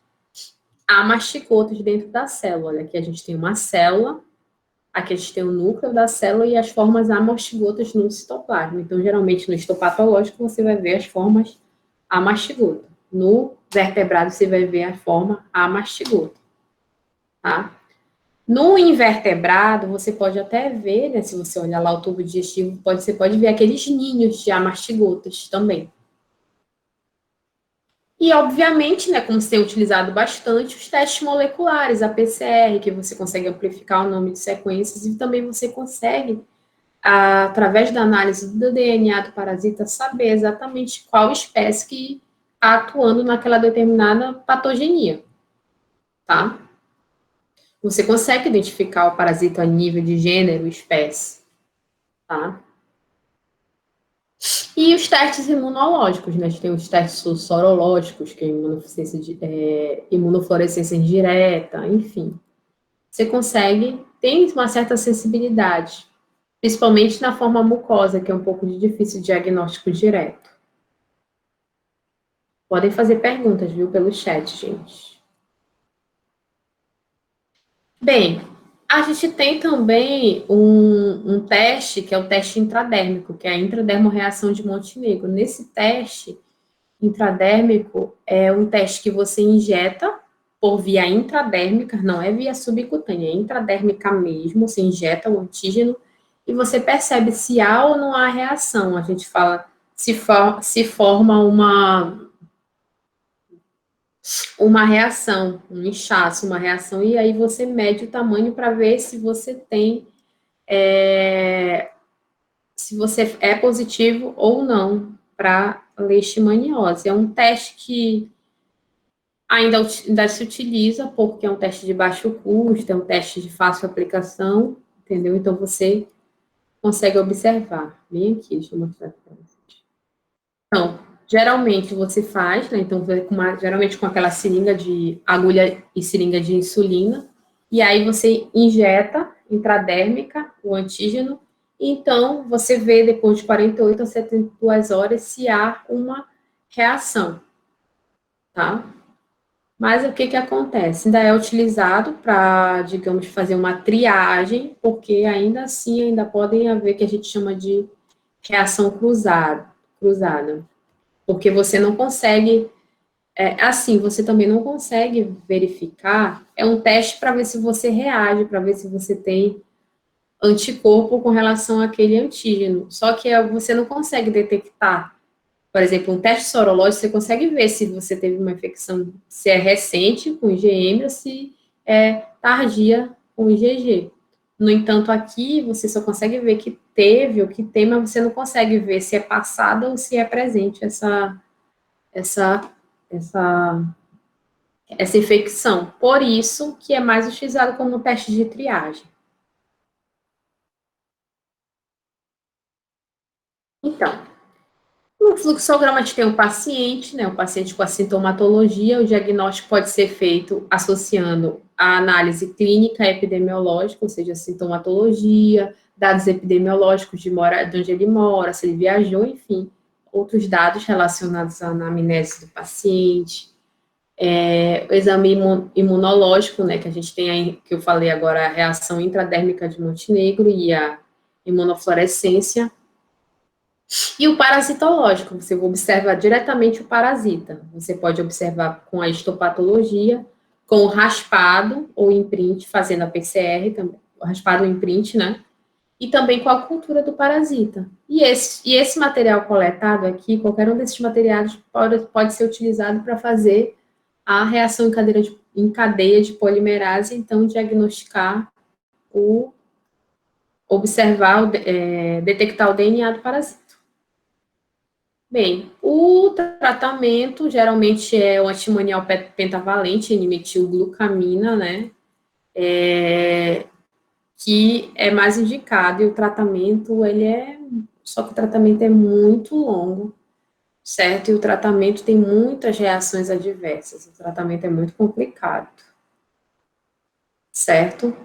amastigotas dentro da célula. Olha, aqui a gente tem uma célula, aqui a gente tem o núcleo da célula e as formas amastigotas no citoplasma. Então, geralmente, no histopatológico, você vai ver as formas amastigotas. No vertebrado, você vai ver a forma amastigota, tá? No invertebrado, você pode até ver, né, se você olhar lá o tubo digestivo, você pode ver aqueles ninhos de amastigotas também. E, obviamente, né, como se tem utilizado bastante, os testes moleculares, a PCR, que você consegue amplificar o nome de sequências, e também você consegue, através da análise do DNA do parasita, saber exatamente qual espécie que atuando naquela determinada patogenia, tá? Você consegue identificar o parasita a nível de gênero, espécie, tá? E os testes imunológicos, né? A gente tem os testes sorológicos, que é imunofluorescência indireta, enfim. Você consegue, tem uma certa sensibilidade, principalmente na forma mucosa, que é um pouco de difícil diagnóstico direto. Podem fazer perguntas, viu, pelo chat, gente. Bem, a gente tem também um teste, que é o teste intradérmico, que é a intradermorreação de Montenegro. Nesse teste intradérmico, é um teste que você injeta por via intradérmica, não é via subcutânea, é intradérmica mesmo, você injeta o antígeno e você percebe se há ou não há reação. A gente fala se forma uma reação, um inchaço, uma reação, e aí você mede o tamanho para ver se você tem, se você é positivo ou não para leishmaniose. É um teste que ainda se utiliza, porque é um teste de baixo custo, é um teste de fácil aplicação, entendeu? Então, você consegue observar. Vem aqui, deixa eu mostrar para vocês. Então, geralmente você faz, né? Então, geralmente com aquela seringa de agulha e seringa de insulina, e aí você injeta intradérmica o antígeno, e então você vê depois de 48 a 72 horas se há uma reação, tá? Mas o que acontece? Ainda é utilizado para, digamos, fazer uma triagem, porque ainda assim ainda podem haver que a gente chama de reação cruzada. Porque você não consegue, assim, você também não consegue verificar, é um teste para ver se você reage, para ver se você tem anticorpo com relação àquele antígeno. Só que você não consegue detectar. Por exemplo, um teste sorológico, você consegue ver se você teve uma infecção, se é recente com IgM ou se é tardia com IgG. No entanto, aqui você só consegue ver que teve ou que tem, mas você não consegue ver se é passada ou se é presente essa, essa infecção. Por isso que é mais utilizado como teste de triagem. Então, no fluxograma a gente tem um paciente, né, um paciente com a sintomatologia, o diagnóstico pode ser feito associando a análise clínica epidemiológica, ou seja, sintomatologia, dados epidemiológicos de onde ele mora, se ele viajou, enfim, outros dados relacionados à anamnese do paciente, o exame imunológico, né, que a gente tem aí, que eu falei agora, a reação intradérmica de Montenegro e a imunofluorescência, e o parasitológico, você observa diretamente o parasita. Você pode observar com a histopatologia, com o raspado ou imprint, fazendo a PCR, também, o raspado ou imprint, né? E também com a cultura do parasita. E esse material coletado aqui, qualquer um desses materiais pode ser utilizado para fazer a reação em cadeia de polimerase, então diagnosticar detectar o DNA do parasita. Bem, o tratamento geralmente é o antimonial pentavalente, N-metilglucamina, né? Que é mais indicado, e o tratamento, só que o tratamento é muito longo, certo? E o tratamento tem muitas reações adversas, o tratamento é muito complicado, certo?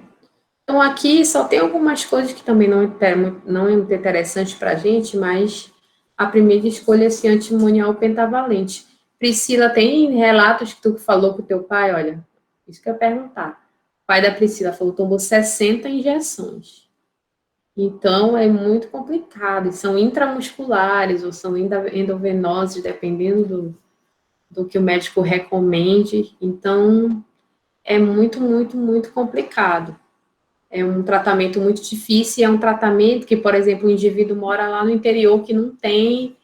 Então, aqui só tem algumas coisas que também não é muito interessante para a gente, mas a primeira escolha é esse antimonial pentavalente. Priscila, tem relatos que tu falou com o teu pai? Olha, isso que eu ia perguntar. O pai da Priscila falou que tomou 60 injeções. Então, é muito complicado. E são intramusculares ou são endovenosos, dependendo do que o médico recomende. Então, é muito, muito, muito complicado. É um tratamento muito difícil, é um tratamento que, por exemplo, o indivíduo mora lá no interior que não tem,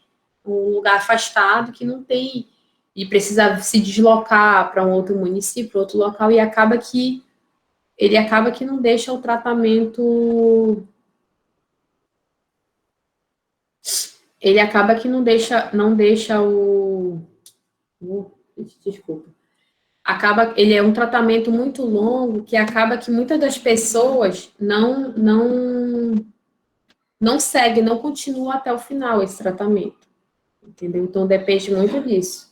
um lugar afastado que não tem, e precisa se deslocar para um outro município, outro local, e ele acaba que não deixa o tratamento, ele acaba que não deixa Desculpa. Ele é um tratamento muito longo que acaba que muitas das pessoas não segue, não continua até o final esse tratamento, entendeu? Então depende muito disso.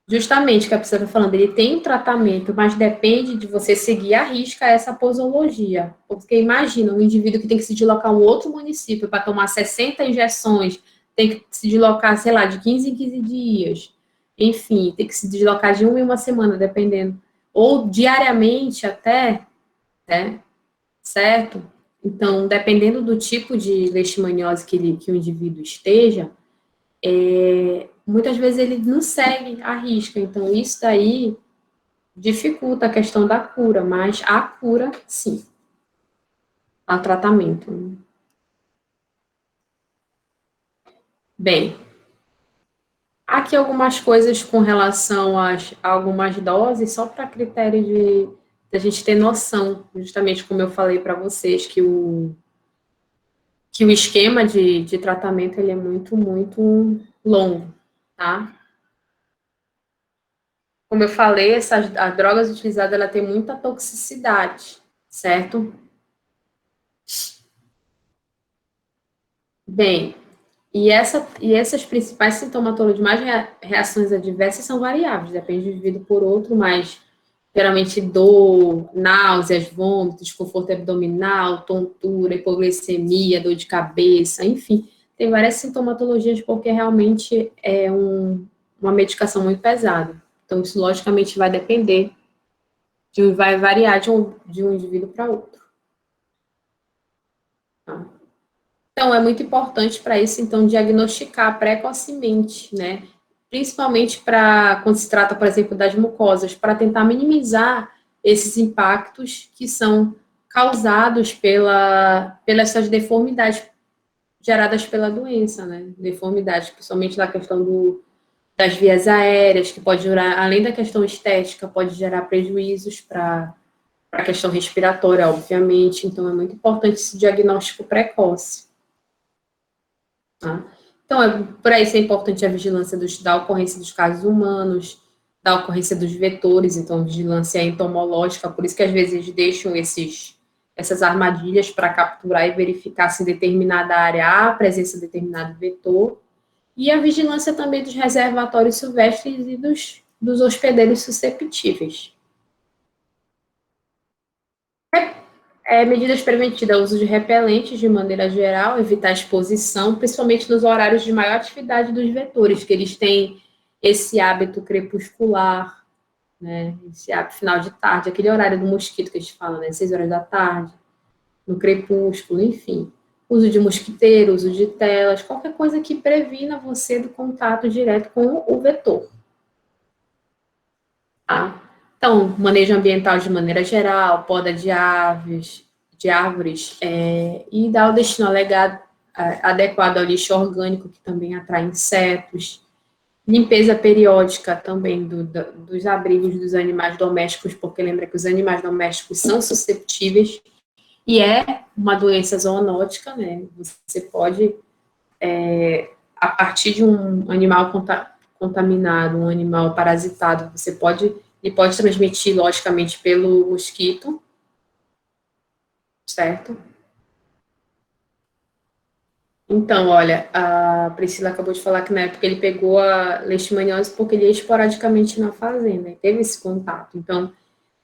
Justamente o que a pessoa está falando, ele tem um tratamento, mas depende de você seguir à risca essa posologia. Porque imagina, um indivíduo que tem que se deslocar a um outro município para tomar 60 injeções, tem que se deslocar, sei lá, de 15 em 15 dias. Enfim, tem que se deslocar de uma em uma semana, dependendo. Ou diariamente até, né? Certo? Então, dependendo do tipo de leishmaniose que o indivíduo esteja, muitas vezes ele não segue a risca. Então, isso daí dificulta a questão da cura, mas a cura, sim, há tratamento. Bem, aqui algumas coisas com relação a algumas doses, só para critério de a gente ter noção, justamente como eu falei para vocês, que o esquema de tratamento ele é muito, muito longo, tá? Como eu falei, as drogas utilizadas ela tem muita toxicidade, certo? Bem, e essas principais sintomatologias, mais reações adversas são variáveis, depende do indivíduo por outro, mas geralmente dor, náuseas, vômitos, desconforto abdominal, tontura, hipoglicemia, dor de cabeça, enfim, tem várias sintomatologias porque realmente é uma medicação muito pesada. Então, isso logicamente vai depender, vai variar de um indivíduo para outro. Tá? Então, é muito importante para isso, então, diagnosticar precocemente, né? Principalmente quando se trata, por exemplo, das mucosas, para tentar minimizar esses impactos que são causados pelas essas deformidades geradas pela doença, né? Deformidades, principalmente na questão das vias aéreas, que pode gerar, além da questão estética, pode gerar prejuízos para a questão respiratória, obviamente. Então, é muito importante esse diagnóstico precoce. Tá? Então, para isso é importante a vigilância da ocorrência dos casos humanos, da ocorrência dos vetores, então, vigilância entomológica, por isso que às vezes eles deixam essas armadilhas para capturar e verificar se em determinada área há a presença de determinado vetor, e a vigilância também dos reservatórios silvestres e dos hospedeiros susceptíveis. Medidas preventivas, uso de repelentes de maneira geral, evitar a exposição, principalmente nos horários de maior atividade dos vetores, que eles têm esse hábito crepuscular, né? Esse hábito final de tarde, aquele horário do mosquito que a gente fala, né? 6 horas da tarde, no crepúsculo, enfim. Uso de mosquiteiro, uso de telas, qualquer coisa que previna você do contato direto com o vetor. Tá? Então, manejo ambiental de maneira geral, poda de árvores, e dar o destino adequado ao lixo orgânico, que também atrai insetos, limpeza periódica também dos abrigos dos animais domésticos, porque lembra que os animais domésticos são susceptíveis, e é uma doença zoonótica, né? Você pode, a partir de um animal contaminado, um animal parasitado, ele pode transmitir, logicamente, pelo mosquito, certo? Então, olha, a Priscila acabou de falar que na época ele pegou a leishmaniose porque ele ia esporadicamente na fazenda, e teve esse contato. Então,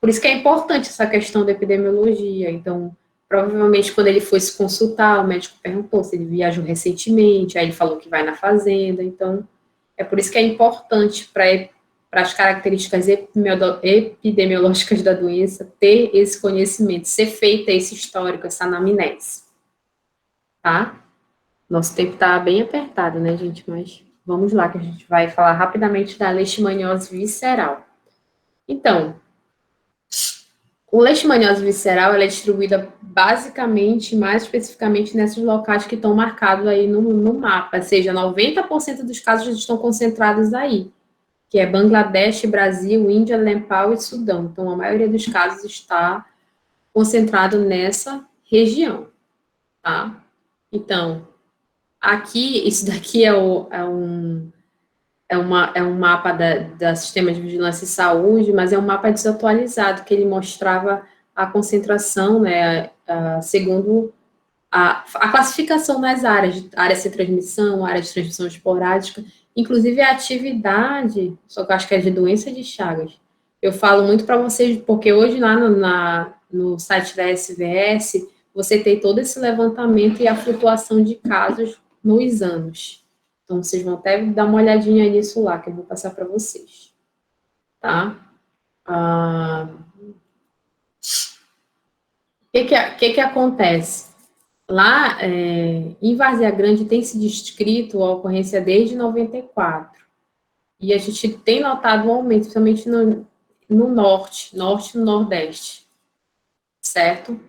por isso que é importante essa questão da epidemiologia. Então, provavelmente quando ele foi se consultar, o médico perguntou se ele viajou recentemente, aí ele falou que vai na fazenda. Então, é por isso que é importante para as características epidemiológicas da doença ter esse conhecimento, ser feita esse histórico, essa anamnese, tá? Nosso tempo está bem apertado, né, gente? Mas vamos lá, que a gente vai falar rapidamente da leishmaniose visceral. Então, o leishmaniose visceral ela é distribuída basicamente, mais especificamente, nesses locais que estão marcados aí no mapa, ou seja, 90% dos casos estão concentrados aí, que é Bangladesh, Brasil, Índia, Nepal e Sudão. Então, a maioria dos casos está concentrado nessa região, tá? Então, aqui, isso daqui é um é um mapa da Sistema de Vigilância e Saúde, mas é um mapa desatualizado, que ele mostrava a concentração, né, segundo a classificação nas áreas, área sem transmissão, área de transmissão esporádica, inclusive a atividade, só que eu acho que é de doença de Chagas. Eu falo muito para vocês, porque hoje lá no site da SVS, você tem todo esse levantamento e a flutuação de casos nos anos. Então, vocês vão até dar uma olhadinha nisso lá, que eu vou passar para vocês. Tá? O que acontece? Lá, em Várzea Grande, tem se descrito a ocorrência desde 94. E a gente tem notado um aumento, principalmente no norte e no nordeste. Certo?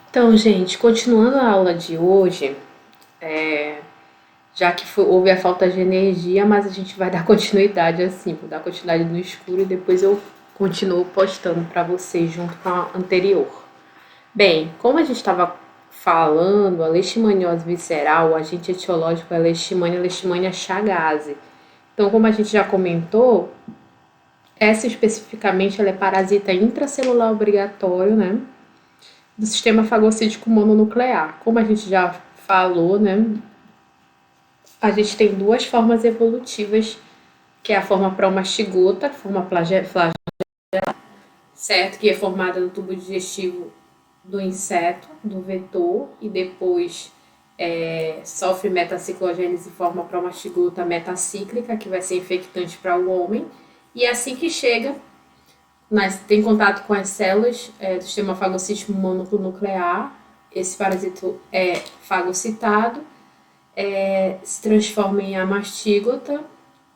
Então, gente, continuando a aula de hoje, já que houve a falta de energia, mas a gente vai dar continuidade assim, vou dar continuidade no escuro e depois eu continuo postando para vocês junto com a anterior. Bem, como a gente estava falando, a leishmaniose visceral, o agente etiológico é a Leishmania chagas. Então, como a gente já comentou, essa especificamente ela é parasita intracelular obrigatório, né, do sistema fagocítico mononuclear. Como a gente já falou, né, a gente tem duas formas evolutivas, que é a forma promastigota, forma flagela, certo? Que é formada no tubo digestivo do inseto, do vetor, e depois sofre metaciclogênese e forma promastigota metacíclica, que vai ser infectante para o homem. E assim que chega, tem contato com as células do sistema fagocítico mononuclear, esse parasito é fagocitado, se transforma em amastígota,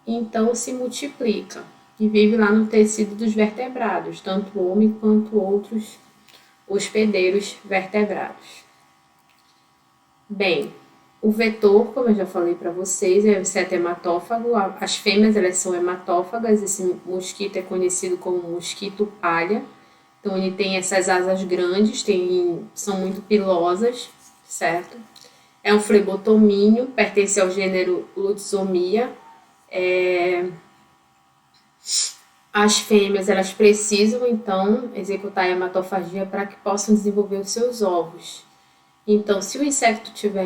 então se multiplica e vive lá no tecido dos vertebrados, tanto o homem quanto outros hospedeiros vertebrados. Bem, o vetor, como eu já falei para vocês, é o inseto hematófago. As fêmeas elas são hematófagas. Esse mosquito é conhecido como mosquito palha. Então ele tem essas asas grandes, são muito pilosas, certo? É um flebotomínio, pertence ao gênero Lutzomia. As fêmeas elas precisam então executar a hematofagia para que possam desenvolver os seus ovos. Então, se o inseto tiver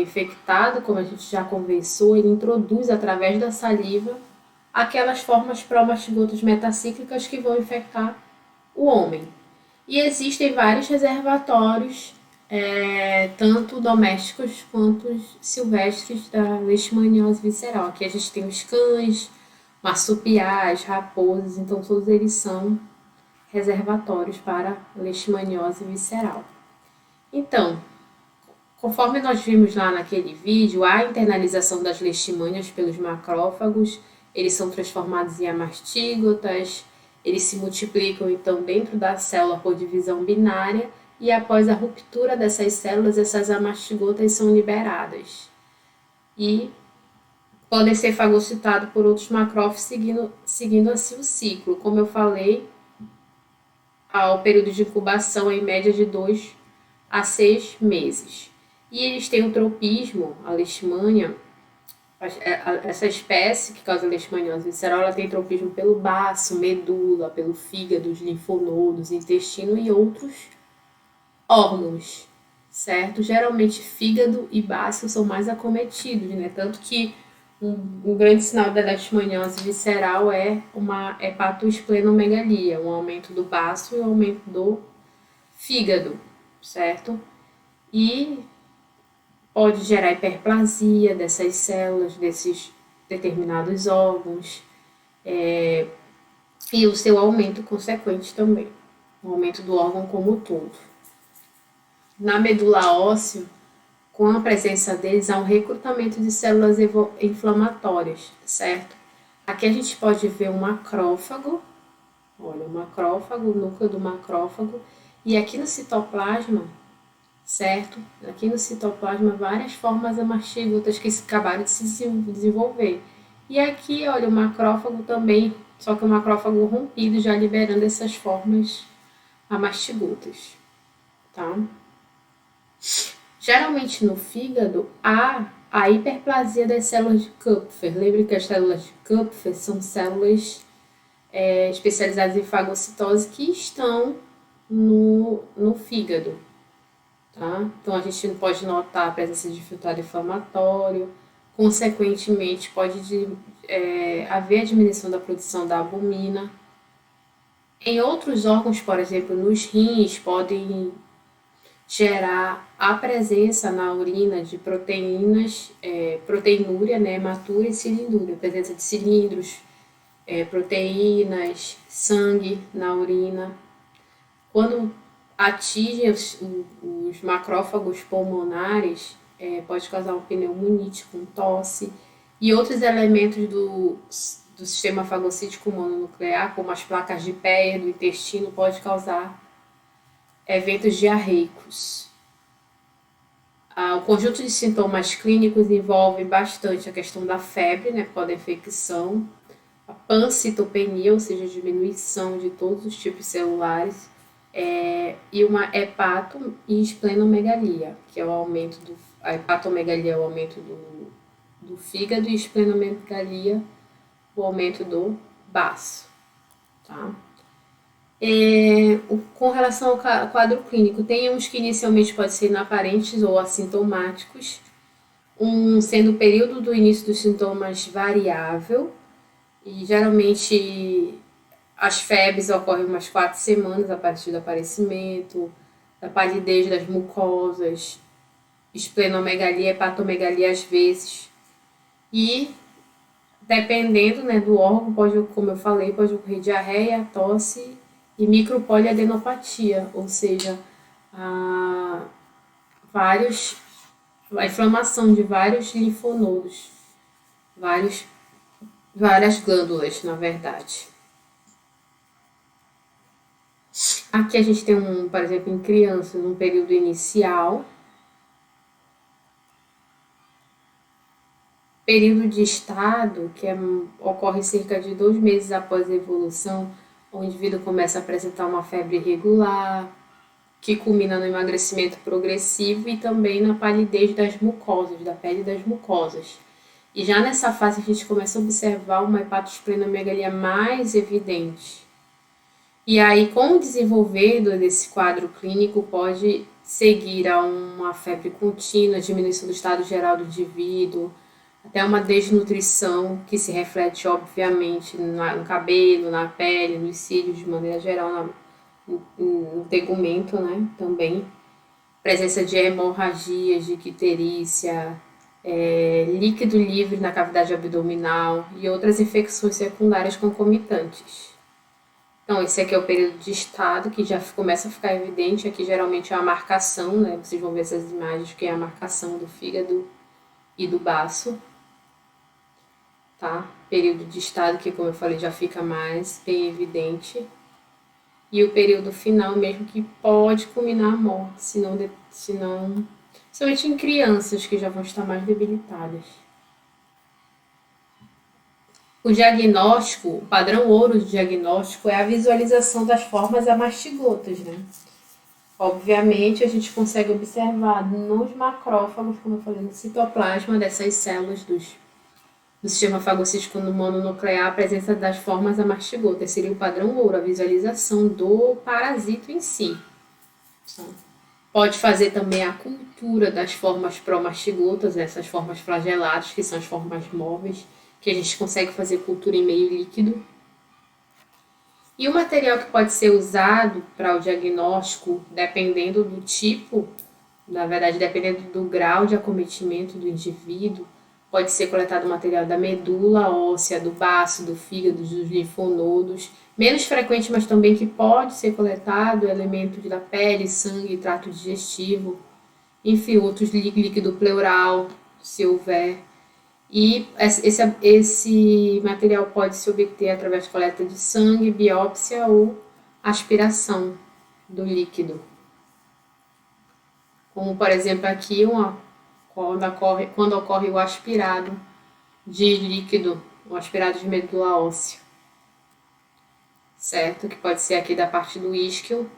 infectado, como a gente já conversou, ele introduz através da saliva aquelas formas promastigotas metacíclicas que vão infectar o homem. E existem vários reservatórios, tanto domésticos quanto silvestres, da leishmaniose visceral. Aqui a gente tem os cães, marsupiais, raposas, então todos eles são reservatórios para leishmaniose visceral. Então, conforme nós vimos lá naquele vídeo, a internalização das leishmanias pelos macrófagos, eles são transformados em amastígotas, eles se multiplicam então dentro da célula por divisão binária e após a ruptura dessas células, essas amastigotas são liberadas e podem ser fagocitados por outros macrófagos seguindo assim o ciclo. Como eu falei, o período de incubação é em média de 2 a 6 meses. E eles têm o tropismo, a leishmania, essa espécie que causa leishmaniose visceral, ela tem tropismo pelo baço, medula, pelo fígado, os linfonodos, intestino e outros órgãos, certo? Geralmente fígado e baço são mais acometidos, né? Tanto que um grande sinal da leishmaniose visceral é uma hepatoesplenomegalia, um aumento do baço e um aumento do fígado, certo? E pode gerar hiperplasia dessas células, desses determinados órgãos, e o seu aumento consequente também, o aumento do órgão como um todo. Na medula óssea, com a presença deles, há um recrutamento de células inflamatórias, certo? Aqui a gente pode ver um macrófago, olha, o macrófago, o núcleo do macrófago, e aqui no citoplasma, certo? Aqui no citoplasma, várias formas amastígotas que acabaram de se desenvolver. E aqui, olha, o macrófago também, só que o macrófago rompido, já liberando essas formas amastigotas, tá? Geralmente no fígado há a hiperplasia das células de Kupfer. Lembre que as células de Kupfer são células especializadas em fagocitose que estão no fígado, tá? Então, a gente não pode notar a presença de filtrado inflamatório, consequentemente, pode haver a diminuição da produção da albumina. Em outros órgãos, por exemplo, nos rins, podem gerar a presença na urina de proteínas, proteinúria, né, hematura e cilindúria, presença de cilindros, proteínas, sangue na urina. Quando atinge os macrófagos pulmonares, pode causar uma pneumonite com tosse e outros elementos do sistema fagocítico mononuclear, como as placas de Peyer do intestino, pode causar eventos diarreicos. O conjunto de sintomas clínicos envolve bastante a questão da febre, né, por causa da infecção, a pancitopenia, ou seja, a diminuição de todos os tipos celulares, e uma hepato e esplenomegalia, que é o aumento a hepatomegalia é o aumento do fígado e a esplenomegalia o aumento do baço, tá? Com relação ao quadro clínico, tem uns que inicialmente podem ser inaparentes ou assintomáticos, sendo o período do início dos sintomas variável, e geralmente as febres ocorrem umas 4 semanas a partir do aparecimento, a palidez das mucosas, esplenomegalia, hepatomegalia às vezes, e dependendo, né, do órgão, como eu falei, pode ocorrer diarreia, tosse e micropoliadenopatia, ou seja, a inflamação de vários linfonodos, várias glândulas, na verdade. Aqui a gente tem por exemplo, em crianças, num período inicial, período de estado, que ocorre cerca de 2 meses após a evolução, o indivíduo começa a apresentar uma febre irregular, que culmina no emagrecimento progressivo e também na palidez das mucosas, da pele das mucosas. E já nessa fase a gente começa a observar uma hepatosplenomegalia mais evidente. E aí, com o desenvolver desse quadro clínico, pode seguir a uma febre contínua, diminuição do estado geral do indivíduo, até uma desnutrição que se reflete, obviamente, no cabelo, na pele, nos cílios, de maneira geral, no tegumento, né, também. Presença de hemorragias, de icterícia, líquido livre na cavidade abdominal e outras infecções secundárias concomitantes. Então, esse aqui é o período de estado, que já começa a ficar evidente. Aqui, geralmente, é a marcação, né? Vocês vão ver essas imagens, que é a marcação do fígado e do baço. Tá? Período de estado, que, como eu falei, já fica mais bem evidente. E o período final mesmo, que pode culminar a morte, somente em crianças que já vão estar mais debilitadas. O diagnóstico, o padrão ouro de diagnóstico é a visualização das formas amastigotas, né? Obviamente, a gente consegue observar nos macrófagos, como eu falei, no citoplasma dessas células do sistema fagocítico mononuclear, a presença das formas amastigotas. Seria o padrão ouro, a visualização do parasito em si. Pode fazer também a cultura das formas promastigotas, essas formas flageladas, que são as formas móveis, que a gente consegue fazer cultura em meio líquido. E o material que pode ser usado para o diagnóstico, dependendo do tipo, na verdade, dependendo do grau de acometimento do indivíduo, pode ser coletado material da medula óssea, do baço, do fígado, dos linfonodos. Menos frequente, mas também que pode ser coletado, elementos da pele, sangue, trato digestivo, enfim, outros líquido pleural, se houver. E esse material pode se obter através de coleta de sangue, biópsia ou aspiração do líquido. Como, por exemplo, aqui, quando ocorre o aspirado de líquido, o aspirado de medula óssea, certo? Que pode ser aqui da parte do isquio,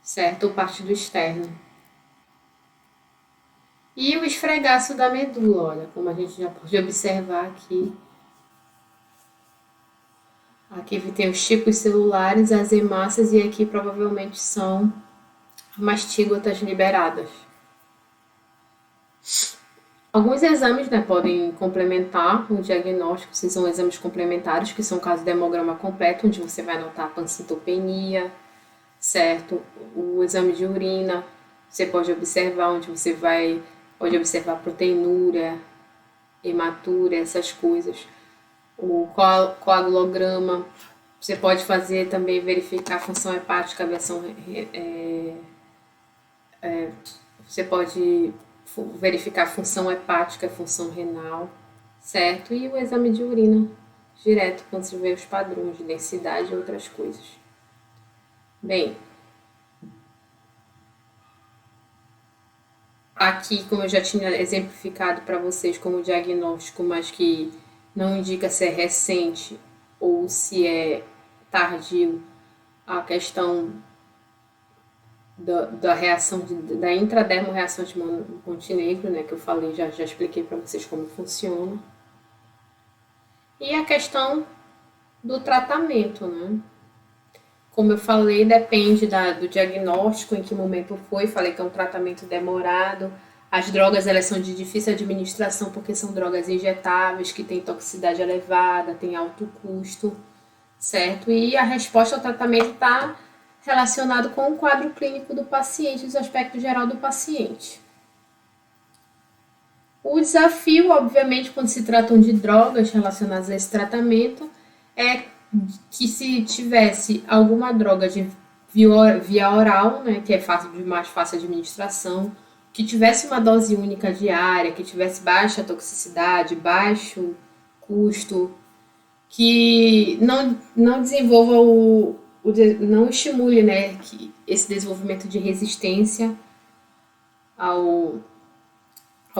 certo? Ou parte do externo. E o esfregaço da medula, olha, como a gente já pode observar aqui. Aqui tem os tipos celulares, as hemácias, e aqui provavelmente são mastígotas liberadas. Alguns exames, né, podem complementar o diagnóstico, se são exames complementares, que são caso de hemograma completo, onde você vai anotar a pancitopenia, certo? O exame de urina, você pode observar, onde você pode observar proteinúria, hematúria, essas coisas. O coagulograma, você pode fazer também, verificar a função hepática, a versão, você pode verificar a função hepática, a função renal, certo? E o exame de urina, direto, quando você vê os padrões de densidade e outras coisas. Bem, aqui, como eu já tinha exemplificado para vocês como diagnóstico, mas que não indica se é recente ou se é tardio, a questão da reação, da intradermoreação de Montenegro, né, que eu falei, já expliquei para vocês como funciona. E a questão do tratamento, né? Como eu falei, depende do diagnóstico, em que momento foi. Falei que é um tratamento demorado. As drogas, elas são de difícil administração, porque são drogas injetáveis, que têm toxicidade elevada, têm alto custo, certo? E a resposta ao tratamento está relacionado com o quadro clínico do paciente, os aspectos geral do paciente. O desafio, obviamente, quando se tratam de drogas relacionadas a esse tratamento, é que se tivesse alguma droga de via oral, né, que é mais fácil administração, que tivesse uma dose única diária, que tivesse baixa toxicidade, baixo custo, que não desenvolva não estimule, né, esse desenvolvimento de resistência ao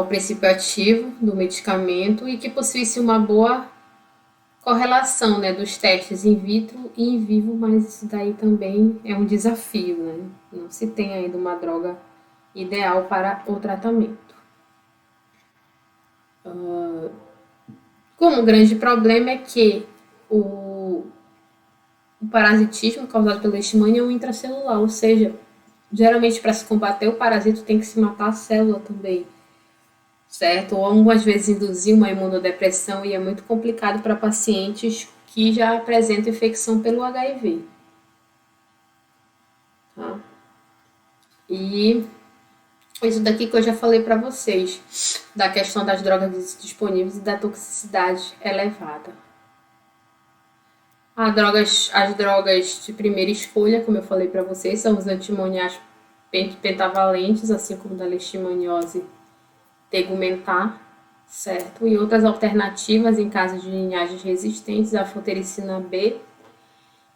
princípio ativo do medicamento, e que possuísse uma boa correlação, né, dos testes in vitro e in vivo, mas isso daí também é um desafio, né? Não se tem ainda uma droga ideal para o tratamento. Como o grande problema é que o parasitismo causado pela leishmania é um intracelular, ou seja, geralmente para se combater o parasito tem que se matar a célula também, certo? Ou algumas vezes induzir uma imunodepressão, e é muito complicado para pacientes que já apresentam infecção pelo HIV. Tá? E isso daqui que eu já falei para vocês, da questão das drogas disponíveis e da toxicidade elevada. As drogas de primeira escolha, como eu falei para vocês, são os antimoniais pentavalentes, assim como da leishmaniose tegumentar, certo? E outras alternativas em caso de linhagens resistentes, a anfotericina B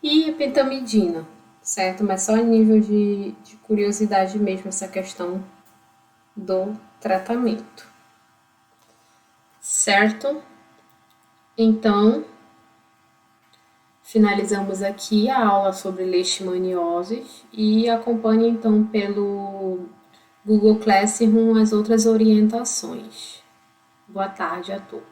e a pentamidina, certo? Mas só a nível de curiosidade mesmo, essa questão do tratamento, certo? Então, finalizamos aqui a aula sobre leishmaniose, e acompanhe então pelo Google Classroom as outras orientações. Boa tarde a todos.